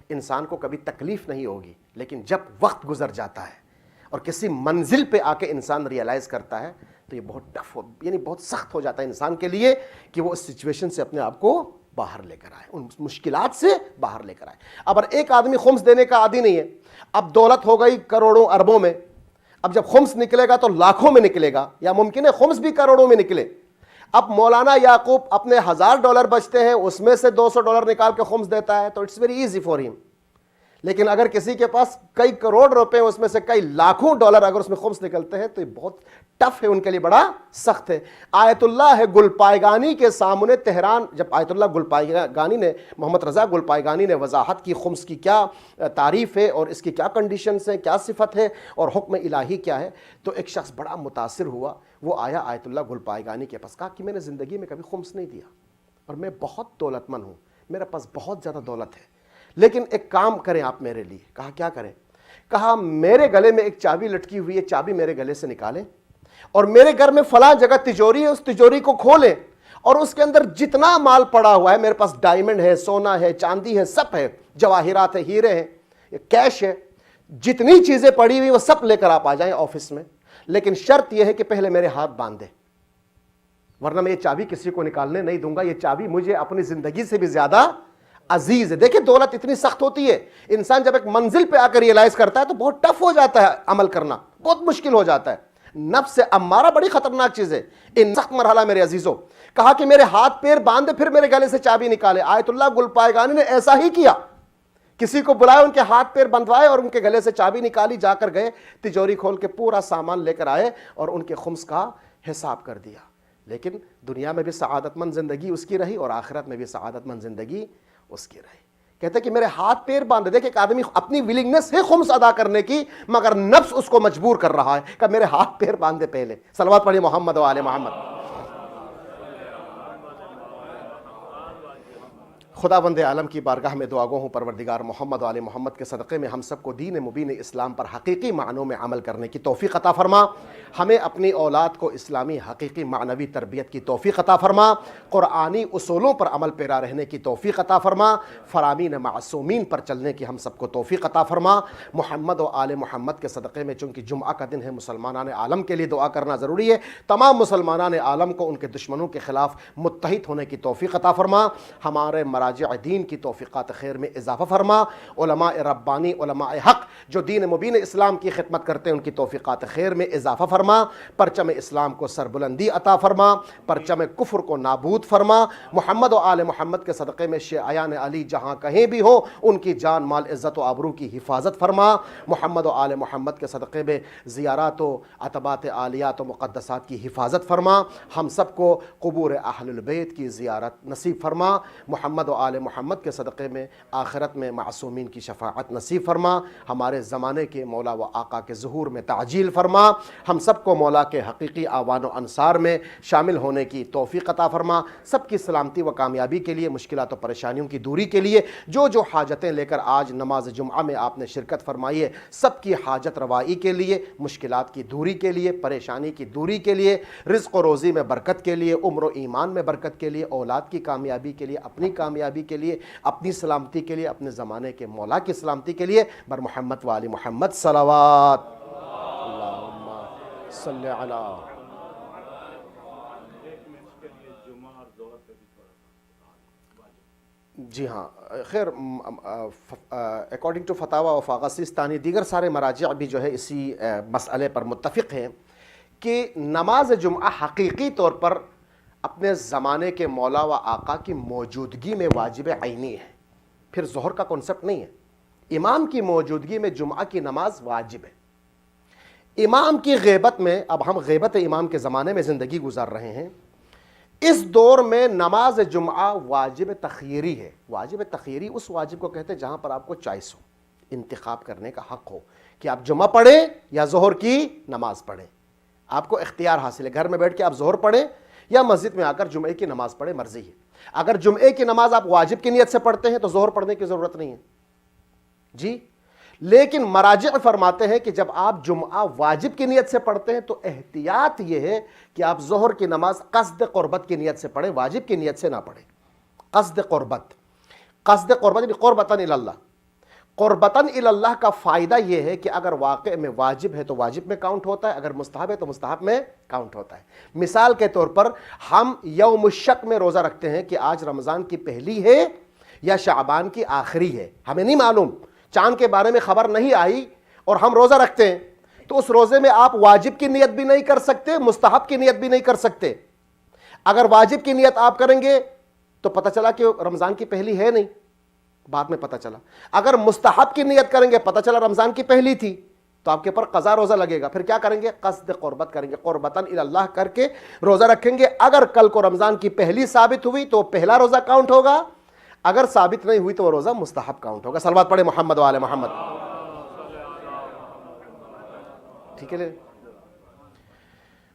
انسان کو کبھی تکلیف نہیں ہوگی، لیکن جب وقت گزر جاتا ہے اور کسی منزل پہ آ کے انسان ریئلائز کرتا ہے تو یہ بہت ٹف ہو، یعنی بہت سخت ہو جاتا ہے انسان کے لیے کہ وہ اس سچویشن سے اپنے آپ کو باہر لے کر آئے، ان مشکلات سے باہر لے کر آئے۔ اب ایک آدمی خمس دینے کا عادی نہیں ہے، اب دولت ہو گئی کروڑوں اربوں میں، اب جب خمس نکلے گا تو لاکھوں میں نکلے گا، یا ممکن ہے خمس بھی کروڑوں میں نکلے۔ اب مولانا یعقوب اپنے $1000 بچتے ہیں، اس میں سے $200 نکال کے خمس دیتا ہے تو اٹس ویری ایزی فار ہم۔ لیکن اگر کسی کے پاس کئی کروڑ روپے اس میں سے کئی لاکھوں ڈالر اگر اس میں خمس نکلتے ہیں تو یہ بہت ٹف ہے، ان کے لیے بڑا سخت ہے۔ آیت اللہ ہے گلپائگانی کے سامنے تہران، جب آیت اللہ گلپائگانی نے، محمد رضا گلپائگانی نے وضاحت کی خمس کی کیا تعریف ہے اور اس کی کیا کنڈیشنز ہیں، کیا صفت ہے اور حکم الہی کیا ہے، تو ایک شخص بڑا متاثر ہوا، وہ آیا آیت اللہ گلپائگانی کے پاس، کہا کہ میں نے زندگی میں کبھی خمس نہیں دیا اور میں بہت دولت مند ہوں، میرے پاس بہت زیادہ دولت ہے، لیکن ایک کام کریں آپ میرے لیے۔ کہا کیا کریں؟ کہا میرے گلے میں ایک چابی لٹکی ہوئی ہے، چابی میرے گلے سے نکالیں اور میرے گھر میں فلاں جگہ تجوری ہے، اس تجوری کو کھولیں اور اس کے اندر جتنا مال پڑا ہوا ہے، میرے پاس ڈائمنڈ ہے، سونا ہے، چاندی ہے، سب ہے، جواہرات ہے، ہیرے ہیں، کیش ہے، جتنی چیزیں پڑی ہوئی وہ سب لے کر آپ آ جائیں آفس میں، لیکن شرط یہ ہے کہ پہلے میرے ہاتھ باندھ دیں، ورنہ میں یہ چابی کسی کو نکالنے نہیں دوں گا، یہ چابی مجھے اپنی زندگی سے بھی زیادہ عزیز ہے۔ دیکھیں دولت اتنی سخت ہوتی ہے، انسان جب ایک منزل پہ آ کر ریئلائز کرتا ہے تو بہت ٹف ہو جاتا ہے، عمل کرنا بہت مشکل ہو جاتا ہے۔ نفس امارہ بڑی خطرناک چیز ہے، ان سخت مرحلہ میرے عزیزوں۔ کہا کہ میرے ہاتھ پیر باندھے پھر میرے گلے سے چابی نکالے۔ آیت اللہ گلپائگانی نے ایسا ہی کیا کسی کو بلائے، ان کے ہاتھ پیر بندھوائے اور ان کے گلے سے چابی نکالی، جا کر گئے تجوری کھول کے پورا سامان لے کر آئے اور ان کے خمس کا حساب کر دیا. لیکن دنیا میں بھی سعادت مند زندگی اس کی رہی اور آخرت میں بھی سعادت مند زندگی اس کی رہی. کہتے کہ میرے ہاتھ پیر باندھ دے کہ ایک آدمی اپنی ولنگنس ہے خمس ادا کرنے کی، مگر نفس اس کو مجبور کر رہا ہے کہ میرے ہاتھ پیر باندھ دے. پہلے صلوات پڑھیے محمد و آل محمد. خدا بند عالم کی بارگاہ میں دعا گو ہوں پروردگار محمد و آل محمد کے صدقے میں ہم سب کو دین مبین اسلام پر حقیقی معنوں میں عمل کرنے کی توفیق عطا فرما. ہمیں اپنی اولاد کو اسلامی حقیقی معنوی تربیت کی توفیق عطا فرما. قرآنی اصولوں پر عمل پیرا رہنے کی توفیق عطا فرما. فرامین معصومین پر چلنے کی ہم سب کو توفیق عطا فرما. محمد و آل محمد کے صدقے میں چونکہ جمعہ کا دن ہے، مسلمانان عالم کے لیے دعا کرنا ضروری ہے. تمام مسلمانان عالم کو ان کے دشمنوں کے خلاف متحد ہونے کی توفیق عطا فرما. ہمارے مراجع دین کی توفیقات خیر میں اضافہ فرما. علماء ربانی، علماء حق جو دین مبین اسلام کی خدمت کرتے ہیں، ان کی توفیقات خیر میں اضافہ فرما. پرچم اسلام کو سربلندی عطا فرما، پرچم کفر کو نابود فرما. محمد و آل محمد کے صدقے میں شیعیان علی جہاں کہیں بھی ہو، ان کی جان مال عزت و آبرو کی حفاظت فرما. محمد و آل محمد کے صدقے میں زیارات و عتبات عالیات و مقدسات کی حفاظت فرما. ہم سب کو قبور اہل البیت کی زیارت نصیب فرما. محمد و آل محمد کے صدقے میں آخرت میں معصومین کی شفاعت نصیب فرما. ہمارے زمانے کے مولا و آقا کے ظہور میں تعجیل فرما. ہم سب کو مولا کے حقیقی آوان و انصار میں شامل ہونے کی توفیق عطا فرما. سب کی سلامتی و کامیابی کے لیے، مشکلات و پریشانیوں کی دوری کے لیے، جو جو حاجتیں لے کر آج نماز جمعہ میں آپ نے شرکت فرمائی ہے، سب کی حاجت روائی کے لیے، مشکلات کی دوری کے لیے، پریشانی کی دوری کے لیے، رزق و روزی میں برکت کے لیے، عمر و ایمان میں برکت کے لیے، اولاد کی کامیابی کے لیے، اپنی کامیابی کے لیے، اپنی سلامتی کے لیے، اپنے زمانے کے مولا کی سلامتی کے لیے. بر محمد و آل محمد صلوات. اللہم صلی علی. جی ہاں، خیر، اکارڈنگ ٹو فتاوی وفاقہ سیستانی، دیگر سارے مراجع بھی جو ہے اسی مسئلے پر متفق ہیں کہ نماز جمعہ حقیقی طور پر اپنے زمانے کے مولا و آقا کی موجودگی میں واجب عینی ہے. پھر ظہر کا کنسپٹ نہیں ہے. امام کی موجودگی میں جمعہ کی نماز واجب ہے. امام کی غیبت میں، اب ہم غیبت امام کے زمانے میں زندگی گزار رہے ہیں، اس دور میں نماز جمعہ واجب تخیری ہے. واجب تخیری اس واجب کو کہتے ہیں جہاں پر آپ کو چوائس ہو، انتخاب کرنے کا حق ہو کہ آپ جمعہ پڑھیں یا ظہر کی نماز پڑھیں. آپ کو اختیار حاصل ہے، گھر میں بیٹھ کے آپ ظہر پڑھیں یا مسجد میں آ کر جمعے کی نماز پڑھیں، مرضی ہے. اگر جمعے کی نماز آپ واجب کی نیت سے پڑھتے ہیں تو ظہر پڑھنے کی ضرورت نہیں ہے جی. لیکن مراجع فرماتے ہیں کہ جب آپ جمعہ واجب کی نیت سے پڑھتے ہیں تو احتیاط یہ ہے کہ آپ ظہر کی نماز قصد قربت کی نیت سے پڑھیں، واجب کی نیت سے نہ پڑھیں. قصد قربت یعنی قربتاً الی اللہ. قربتاً الی اللہ کا فائدہ یہ ہے کہ اگر واقع میں واجب ہے تو واجب میں کاؤنٹ ہوتا ہے، اگر مستحب ہے تو مستحب میں کاؤنٹ ہوتا ہے. مثال کے طور پر ہم یوم الشک میں روزہ رکھتے ہیں کہ آج رمضان کی پہلی ہے یا شعبان کی آخری ہے، ہمیں نہیں معلوم، چاند کے بارے میں خبر نہیں آئی اور ہم روزہ رکھتے ہیں، تو اس روزے میں آپ واجب کی نیت بھی نہیں کر سکتے، مستحب کی نیت بھی نہیں کر سکتے. اگر واجب کی نیت آپ کریں گے تو پتہ چلا کہ رمضان کی پہلی ہے نہیں، بعد میں پتہ چلا. اگر مستحب کی نیت کریں گے، پتہ چلا رمضان کی پہلی تھی، تو آپ کے پر قضا روزہ لگے گا. پھر کیا کریں گے؟ قصد قربت کریں گے، قربتاً الی اللہ کر کے روزہ رکھیں گے. اگر کل کو رمضان کی پہلی ثابت ہوئی تو پہلا روزہ کاؤنٹ ہوگا، اگر ثابت نہیں ہوئی تو وہ روزہ مستحب کاؤنٹ ہوگا. صلوات پڑھے محمد و آل محمد. ٹھیک ہے.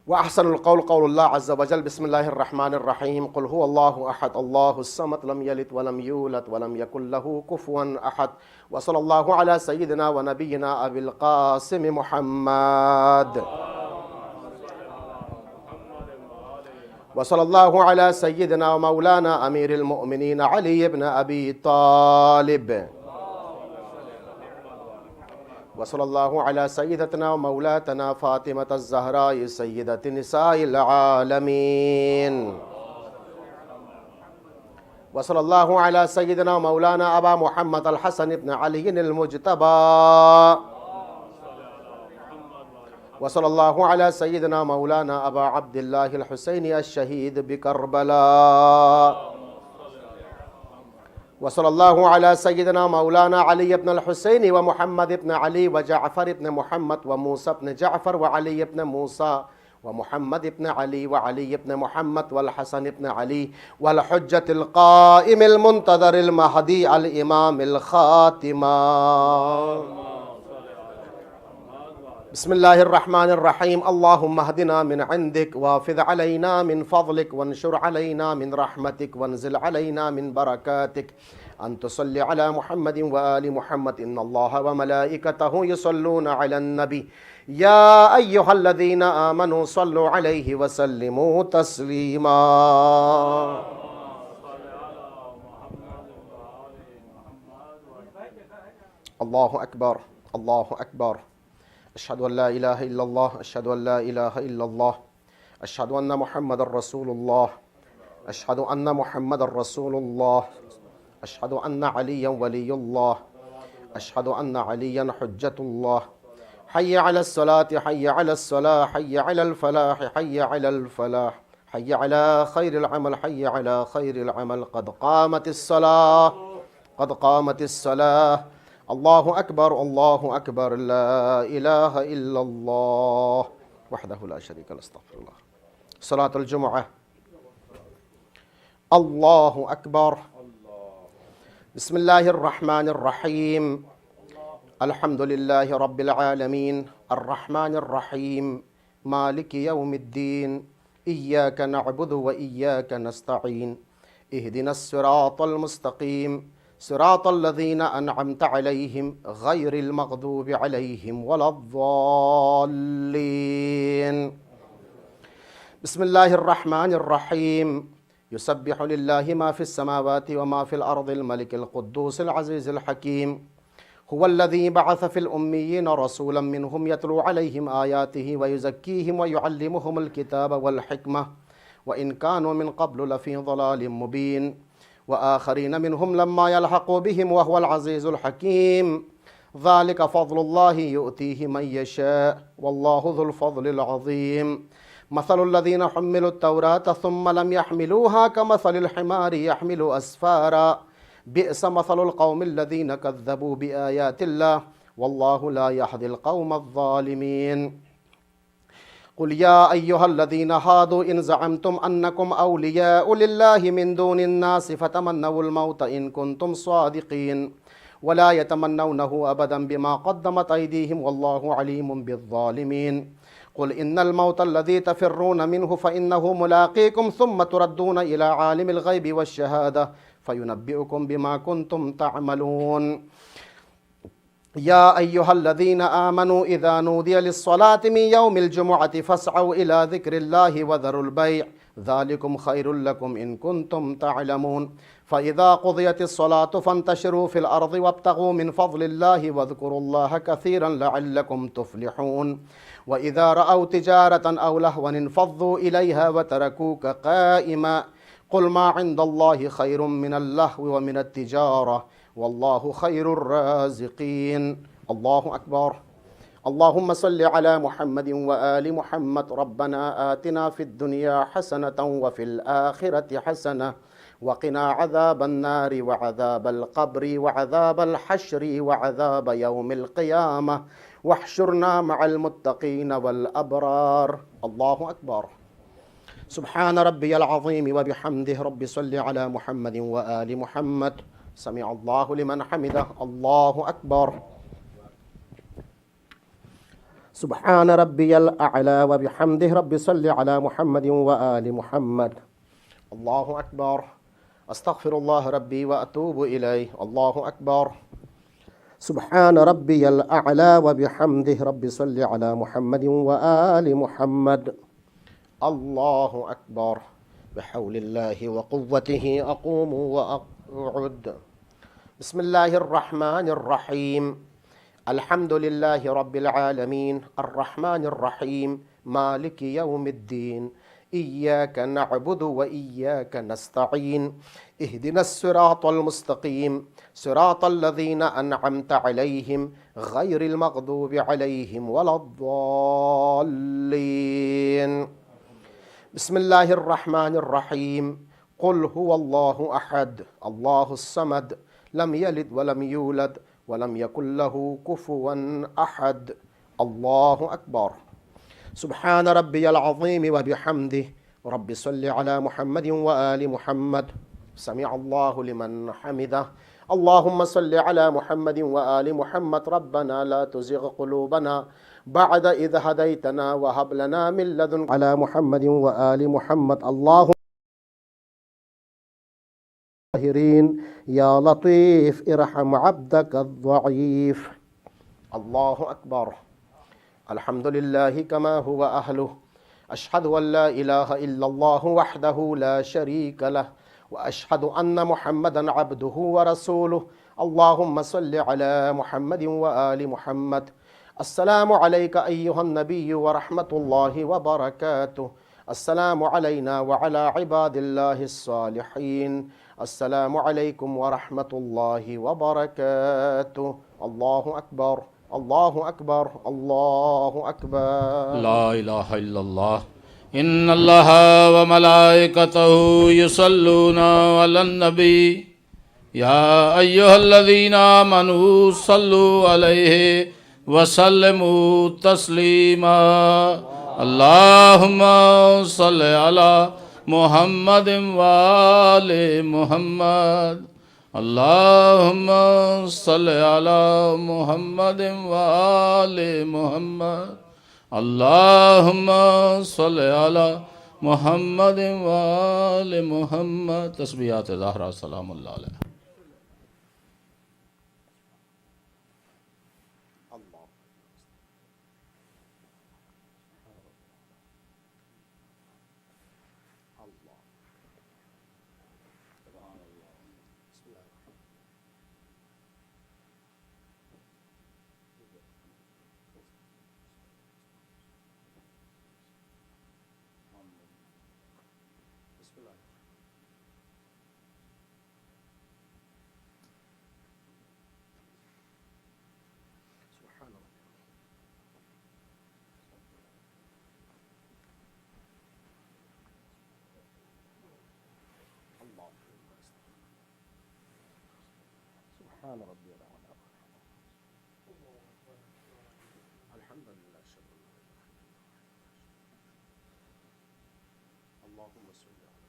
وأحسن القول قول الله عز وجل. بسم الله الرحمن الرحيم. قل هو الله أحد الله الصمد لم يلد ولم يولد ولم يكن له كفوا أحد. وصلى الله على سيدنا ونبينا أبي القاسم محمد. وصلى الله على سيدنا ومولانا أمير المؤمنين علي بن أبي طالب. وصلى الله على سيدتنا ومولاتنا فاطمة الزهراء سيدة نساء العالمين. وصلى الله على سيدنا ومولانا أبا محمد الحسن بن علي المجتبى. وصلى الله على سيدنا مولانا أبا عبد الله الحسين الشهيد بكربلاء. وصلى الله على سيدنا مولانا علي بن الحسين ومحمد بن علي وجعفر بن محمد وموسى بن جعفر وعلي بن موسى ومحمد بن علي وعلي بن محمد والحسن بن علي والحجة القائم المنتظر المهدي الإمام الخاتمة. بسم الله الرحمن الرحيم. اللهم اهدنا من عندك وافض علينا من فضلك وانشر علينا من رحمتك وانزل علينا من بركاتك. أن تصلي على محمد وآل محمد إن الله وملائكته يصلون على النبي يا أيها الذين آمنوا صلوا عليه وسلموا تسليما. الله أكبر الله أكبر. أشهد أن لا إله إلا الله أشهد أن لا إله إلا الله أشهد أن محمد رسول الله أشهد أن محمد رسول الله أشهد أن عليا ولي الله أشهد أن عليا حجة الله. حي على الصلاة حي على الصلاة حي على الفلاح حي على الفلاح حي على خير العمل حي على خير العمل. قد قامت الصلاة قد قامت الصلاة. الله أكبر الله أكبر. لا إله إلا الله وحده لا شريك له. استغفر الله. صلاة الجمعة. الله أكبر. بسم الله الرحمن الرحيم. الحمد لله رب العالمين الرحمن الرحيم مالك يوم الدين إياك نعبد وإياك نستعين اهدنا الصراط المستقيم صراط الذين أنعمت عليهم غير المغضوب عليهم ولا الضالين. بسم الله الرحمن الرحيم. يسبح لله ما في السماوات وما في الأرض الملك القدوس العزيز الحكيم. هو الذي بعث في الأميين رسولا منهم يتلو عليهم آياته ويزكيهم ويعلمهم الكتاب والحكمة وإن كانوا من قبل لفي ضلال مبين وآخرين منهم لما يلحقوا بهم وهو العزيز الحكيم. ذلك فضل الله يؤتيه من يشاء والله ذو الفضل العظيم. مثل الذين حملوا التوراة ثم لم يحملوها كمثل الحمار يحمل أسفارا بئس مثل القوم الذين كذبوا بآيات الله والله لا يهدي القوم الظالمين. قل يا أيها الذين هادوا إن زعمتم أنكم أولياء لله من دون الناس فتمنوا الموت إن كنتم صادقين ولا يتمنونه أبدا بما قدمت أيديهم والله عليم بالظالمين. قل إن الموت الذي تفرون منه فإنه ملاقيكم ثم تردون إلى عالم الغيب والشهادة فينبئكم بما كنتم تعملون. يا أيها الذين آمنوا إذا نودي للصلاة من يوم الجمعة فاسعوا إلى ذكر الله وذروا البيع ذلكم خير لكم إن كنتم تعلمون. فإذا قضيت الصلاة فانتشروا في الأرض وابتغوا من فضل الله واذكروا الله كثيرا لعلكم تفلحون. وإذا رأوا تجارة أو لهوا انفضوا إليها وتركوك قائما قل ما عند الله خير من اللهو ومن التجارة والله خير الرازقين. الله أكبر. اللهم صل على محمد وآل محمد. ربنا آتنا في الدنيا حسنة وفي الآخرة حسنة وقنا عذاب النار وعذاب القبر وعذاب الحشر وعذاب يوم القيامة واحشرنا مع المتقين والأبرار. الله أكبر. سبحان ربي العظيم وبحمده. رب صل على محمد وآل محمد. سمع الله لمن حمده. الله أكبر. سبحان ربي الأعلى وبحمده. رب صل على محمد وآل محمد. الله أكبر. أستغفر الله ربي وأتوب إليه. الله أكبر. سبحان ربي الأعلى وبحمده. رب صل على محمد وآل محمد. الله أكبر. بحول الله وقوته أقوم وأقعد. بسم الله الرحمن الرحيم. الحمد لله رب العالمين الرحمن الرحيم مالك يوم الدين إياك نعبد وإياك نستعين اهدنا الصراط المستقيم صراط الذين أنعمت عليهم غير المغضوب عليهم ولا الضالين. بسم الله الرحمن الرحيم. قل هو الله أحد الله الصمد لم يلد ولم يولد ولم يكن له كفوا أحد الله أكبر. سبحان ربي العظيم وبحمده رب صل على محمد وآل محمد. سمع الله لمن حمده. اللهم صل على محمد وآل محمد. ربنا لا تزغ قلوبنا بعد إذ هديتنا وهب لنا من لدنك. على محمد وآل محمد. اللهم يا لطيف ارحم عبدك الضعيف. الله أكبر. الحمد لله كما هو أهله. أشهد أن لا إله إلا الله وحده لا شريك له وأشهد أن محمدا عبده ورسوله. اللهم صل على محمد وآل محمد. السلام عليك أيها النبي ورحمة الله وبركاته. السلام علينا وعلى عباد الله الصالحين. السلام عليكم ورحمة الله وبركاته. الله أكبر الله أكبر الله أكبر. لا إله إلا الله. إن الله وملائكته يصلون على النبي يا أيها الذين آمنوا صلوا عليه وسلموا تسليما. اللهم صل على محمد وآل محمد. اللهم صل على محمد وآل محمد. اللهم صل على محمد وآل محمد. تسبیحات ظاہرہ سلام اللہ علیہ. سبحان ربي الأعلى. الحمد لله. اللهم صل على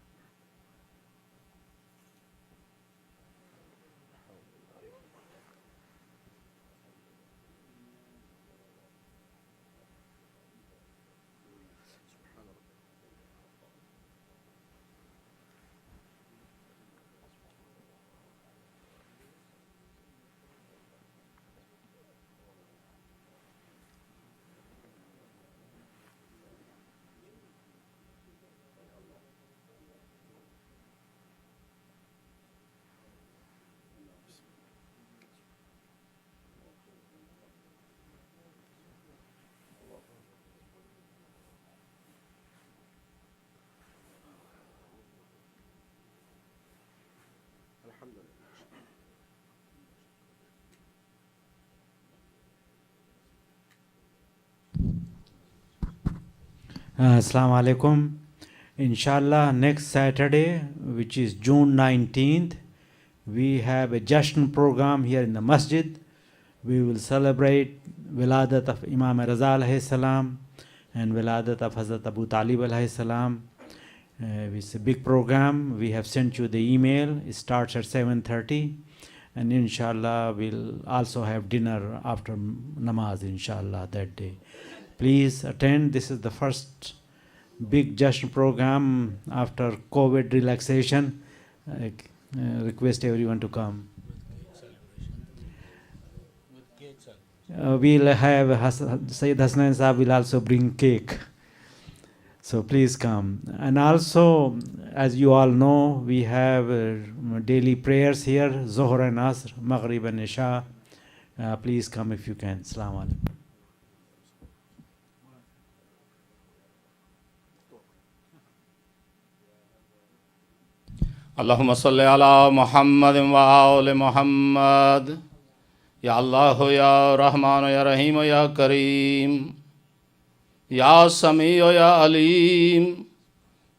Assalamu alaikum. Inshallah, next Saturday, which is June 19th, we have a Jashan program here in the masjid. We will celebrate Wiladat of Imam Raza alayhi salam and Wiladat of Hazrat Abu Talib alayhi salam. It's a big program. We have sent you the email. It starts at 7:30. And inshallah, we'll also have dinner after namaz, inshallah, that day. Please attend. This is the first big Jashan program after COVID relaxation. I request everyone to come. We'll have Sayyid Hasnain Sahab will also bring cake. So please come. And also, as you all know, we have daily prayers here, Zohar and Asr, Maghrib and Isha. Please come if you can. Assalamu alaikum. اللهم صل على محمد وآل محمد. یا اللہ یا رحمان یا رحیم یا کریم یا سمیع یا علیم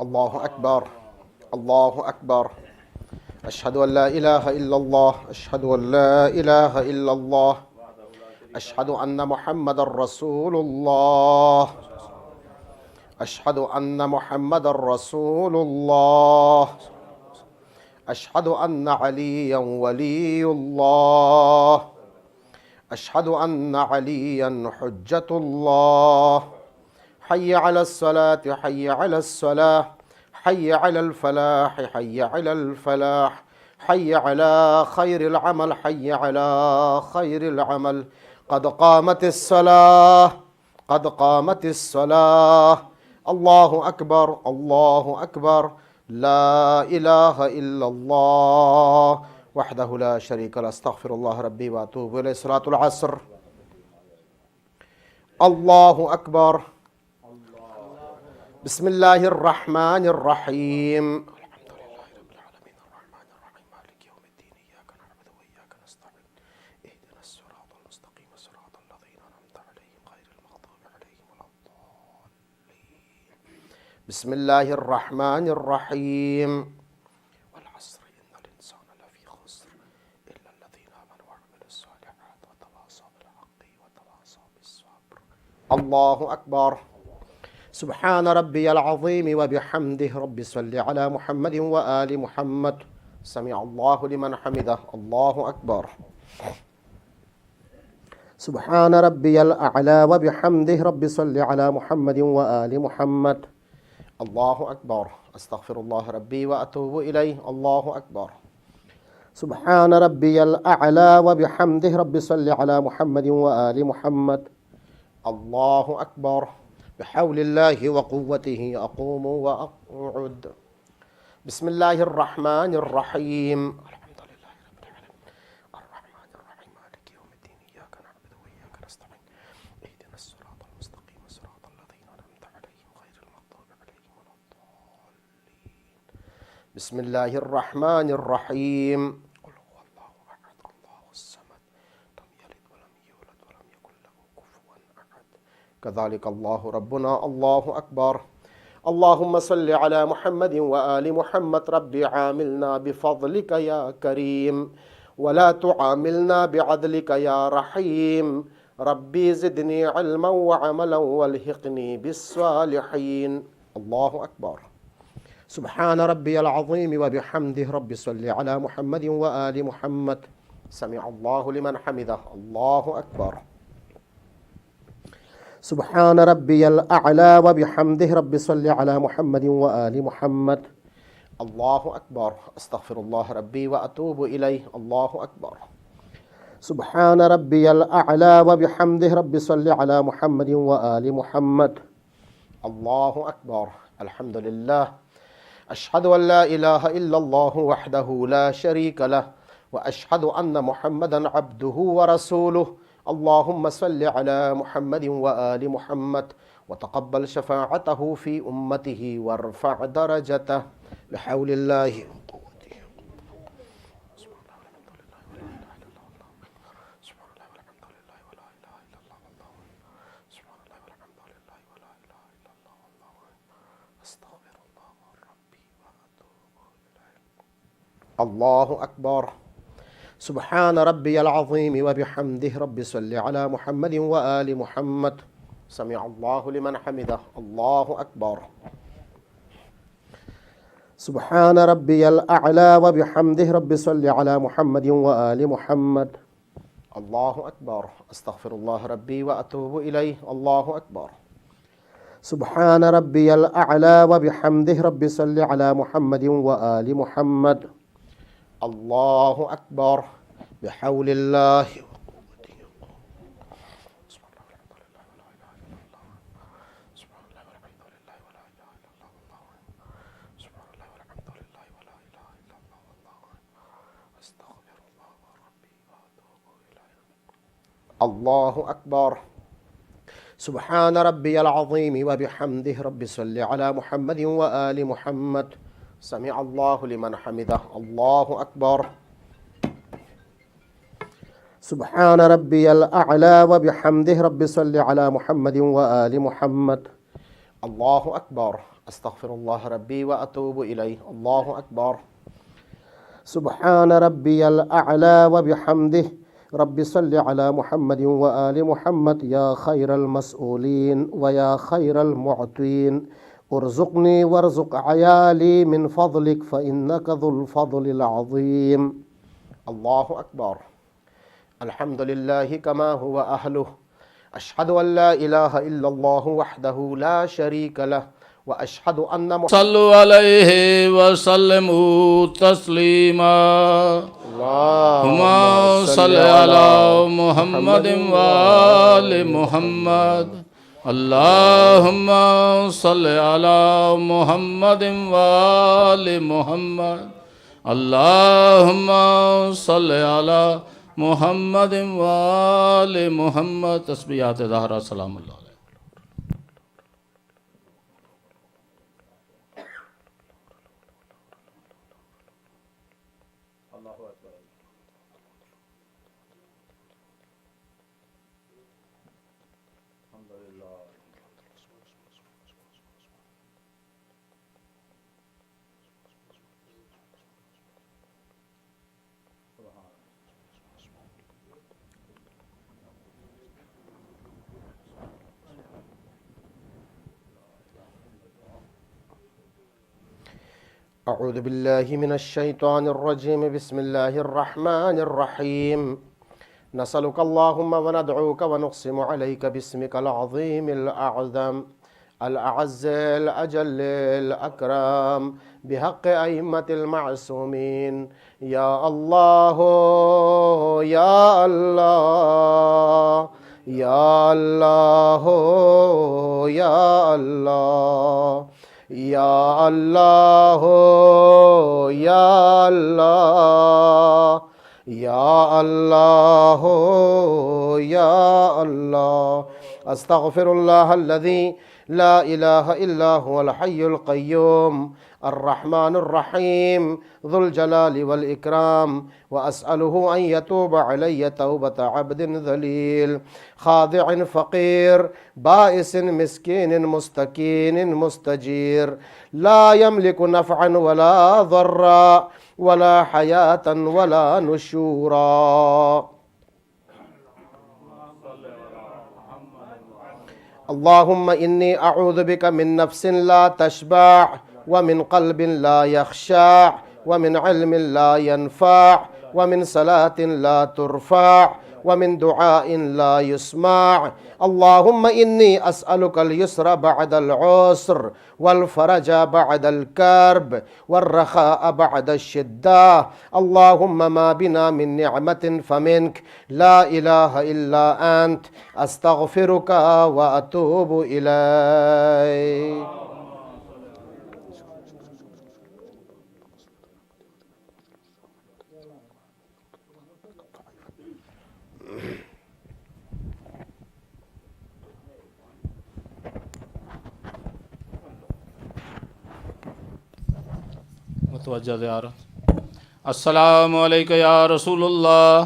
Allahu Akbar, Allahu Akbar. Ashhadu an la ilaha illallah, ashhadu an la ilaha illallah, ashhadu anna Muhammadar Rasulullah, ashhadu anna Muhammadar Rasulullah, ashhadu anna Aliyan waliyullah, ashhadu anna Aliyan hujjatullah. حي على الصلاة حي على الصلاة حي على الفلاح حي على الفلاح حي على خير العمل حي على خير العمل قد قامت الصلاة قد قامت الصلاة الله أكبر الله أكبر لا إله إلا الله وحده لا شريك له استغفر الله ربي وأتوب إليه. صلاة العصر. الله أكبر. بسم الله الرحمن الرحيم. الحمد لله رب العالمين الرحمن الرحيم مالك يوم الدين إياك نعبد وإياك نستعين اهدنا الصراط المستقيم صراط الذين أنعمت عليهم غير المغضوب عليهم ولا الضالين. بسم الله الرحمن الرحيم. والعصر إن الإنسان لفي خسر إلا الذين آمنوا وعملوا الصالحات وتواصوا بالحق وتواصوا بالصبر. الله أكبر. سبحان ربي العظيم وبحمده رب صل على محمد وآل محمد. سمع الله لمن حمده. الله أكبر. سبحان ربي الأعلى وبحمده رب صل على محمد وآل محمد. الله أكبر. أستغفر الله ربي وأتوب إليه. الله أكبر. سبحان ربي الأعلى وبحمده رب صل على محمد وآل محمد. الله أكبر. بحول الله وقوته أقوم وأقعد. بسم الله الرحمن الرحيم. الحمد لله رب العالمين الرحمن الرحيم مالك يوم الدين إياك نعبد وإياك نستعين اهدنا الصراط المستقيم صراط الذين أنعمت عليهم غير المغضوب عليهم ولا الضالين. بسم الله الرحمن الرحيم. قل هو الله أحد الله الصمد لم يلد ولم يولد ولم يكن له كفوا أحد. كذلك الله ربنا. الله أكبر. اللهم صل على محمد وآل محمد. ربي عاملنا بفضلك يا كريم ولا تعاملنا بعدلك يا رحيم. ربي زدني علما وعملا والحقني بالصالحين. الله أكبر. سبحان ربي العظيم وبحمده رب صل على محمد وآل محمد. سمع الله لمن حمده. الله أكبر. سبحان ربي الأعلى وبحمده رب صل على محمد وآل محمد. الله أكبر. أستغفر الله ربي وأتوب إليه. الله أكبر. سبحان ربي الأعلى وبحمده رب صل على محمد وآل محمد. الله أكبر. الحمد لله. أشهد أن لا إله إلا الله وحده لا شريك له وأشهد أن محمدا عبده ورسوله. اللهم صل على محمد وآل محمد وتقبل شفاعته في أمته وارفع درجته بحول الله وقوته. الله أكبر. سبحان ربي العظيم وبحمده رب صل على محمد وآل محمد. سمع الله لمن حمده. الله أكبر. سبحان ربي الأعلى وبحمده رب صل على محمد وآل محمد. الله أكبر. أستغفر الله ربي وأتوب إليه. الله أكبر. سبحان ربي الأعلى وبحمده رب صل على محمد وآل محمد. الله أكبر. بحول الله الله أكبر. سبحان ربي العظيم وبحمده رب صل على محمد وآل محمد. سمع الله لمن حمده. الله أكبر. سبحان ربي الأعلى وبحمده رب صل على محمد وآل محمد. الله أكبر. أستغفر الله ربي وأتوب إليه. الله أكبر. سبحان ربي الأعلى وبحمده رب صل على محمد وآل محمد. يا خير المسؤولين ويا خير المعطين، ارزقني وارزق عيالي من فضلك فإنك ذو الفضل العظيم. الله أكبر. الحمد لله كما هو أهله. أشهد أن لا إله إلا الله وحده لا شريك له وأشهد أن صلوا عليه وسلموا تسليما. اللهم صل على محمد وآل محمد. اللهم صل على محمد وآل محمد. اللهم صل على محمد وآل محمد. تسبیحات زہرا سلام اللہ علیہ. أعوذ بالله من الشيطان الرجيم. بسم الله الرحمن الرحيم. نسألك اللهم وندعوك ونقسم عليك باسمك العظيم الأعظم الأعز الأجل الأكرم بحق أئمة المعصومين. يا الله يا الله يا الله يا الله يا الله يا الله يا الله يا الله. أستغفر الله الذي لا إله إلا هو الحي القيوم الرحمن الرحيم ذو الجلال والإكرام، وأسأله أن يتوب علي توبة عبد ذليل خاضع فقير بائس مسكين مستكين مستجير، لا يملك نفعا ولا ضرا ولا حياة ولا نشورا. اللهم إني أعوذ بك من نفس لا تشبع، ومن قلب لا يخشع، ومن علم لا ينفع، ومن صلاة لا ترفع، ومن دعاء لا يسمع. اللهم إني أسألك اليسر بعد العسر، والفرج بعد الكرب، والرخاء بعد الشدة. اللهم ما بنا من نعمة فمنك، لا إله إلا أنت، أستغفرك وأتوب إليك. متوجہ زیارت. السلام علیکہ یا رسول اللہ،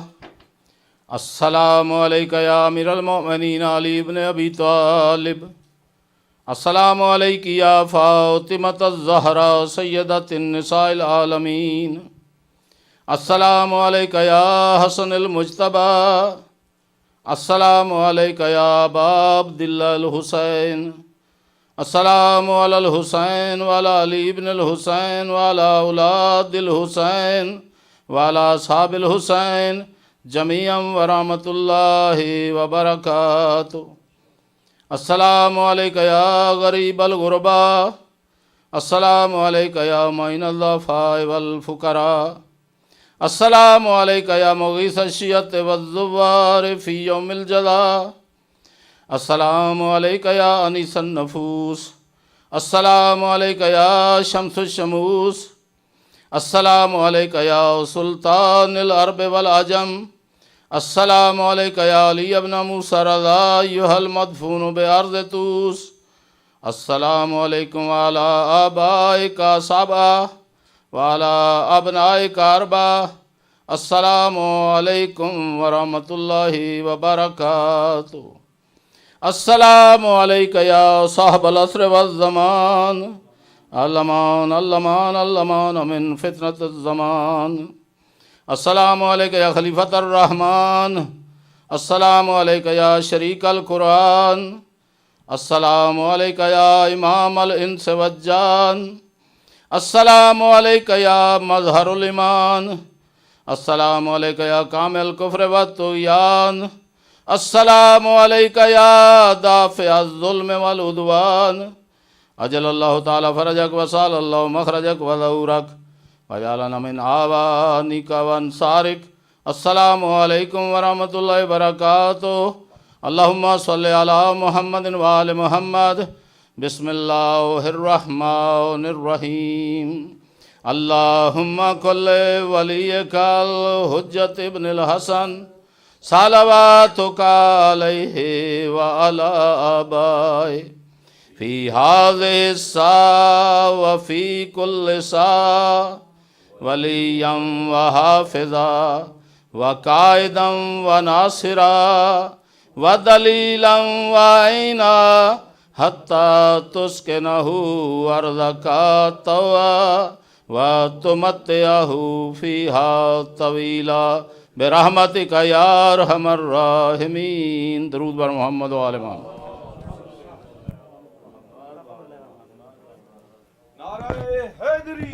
السلام علیکہ یا امیر المؤمنین علی ابن ابی طالب، السلام علیکہ یا فاطمۃ الزہرا سیدۃ النساء العالمین، السلام علیکہ یا حسن المجتبی، السلام علیکہ یا ابا عبداللہ الحسین، السلام علی الحسین وعلی علی ابن الحسین وعلی اولاد الحسین وعلی اصحاب الحسین جمیعا ورحمۃ اللہ وبرکاتہ۔ السلام علیکہ یا غریب الغرباء، السلام علیکہ یا معین الضعفاء والفقراء، السلام علیکہ یا مغیث الشیعۃ والزوار فی یوم الجزا، السلام علیکہ یا انیس النفوس، السلام علیکہ یا شمس الشموس، السلام علیکہ یا سلطان العرب والعجم، السلام علیکہ یا علی ابن موسیٰ رضا ایہا المدفون بارض توس، السلام علیکم وعلی آبائک سبعہ وعلی ابنائک اربعہ، السلام علیکم ورحمۃ اللہ وبرکاتہ۔ السلام علیکہ یا صاحب العصر والزمان، الامان الامان الامان من فتنة الزمان، السلام علیکہ یا خلیفۃ الرحمن، السلام علیکہ یا شریک القرآن، السلام علیکہ یا امام الانس والجان، السلام علیکہ یا مظہر الایمان، السلام علیکہ یا کامل الکفر والطغیان، السلام علیکہ یا دافع الظلم والعدوان، اجل اللہ تعالی فرجک وسال اللہ مخرجک وظہورک وجعلنا من آوانک وانصارک۔ السلام علیکم ورحمۃ اللہ وبرکاتہ۔ اللہم صلی علی محمد وآل محمد۔ بسم اللہ الرحمن الرحیم۔ اللہم کل ولیک الحجۃ ابن الحسن صلواتک علیہ وعلی آبائہ فی ہذہ الساعہ وفی کل ساعہ ولیا وحافظا وقائدا وناصرا ودلیلا وعینا حتی تسکنہ ارضک طوعا وتمتعہ فیہا طویلا برحمتک یا ارحم الراحمین۔ درود بر محمد و آل محمد۔ نعرہ حیدری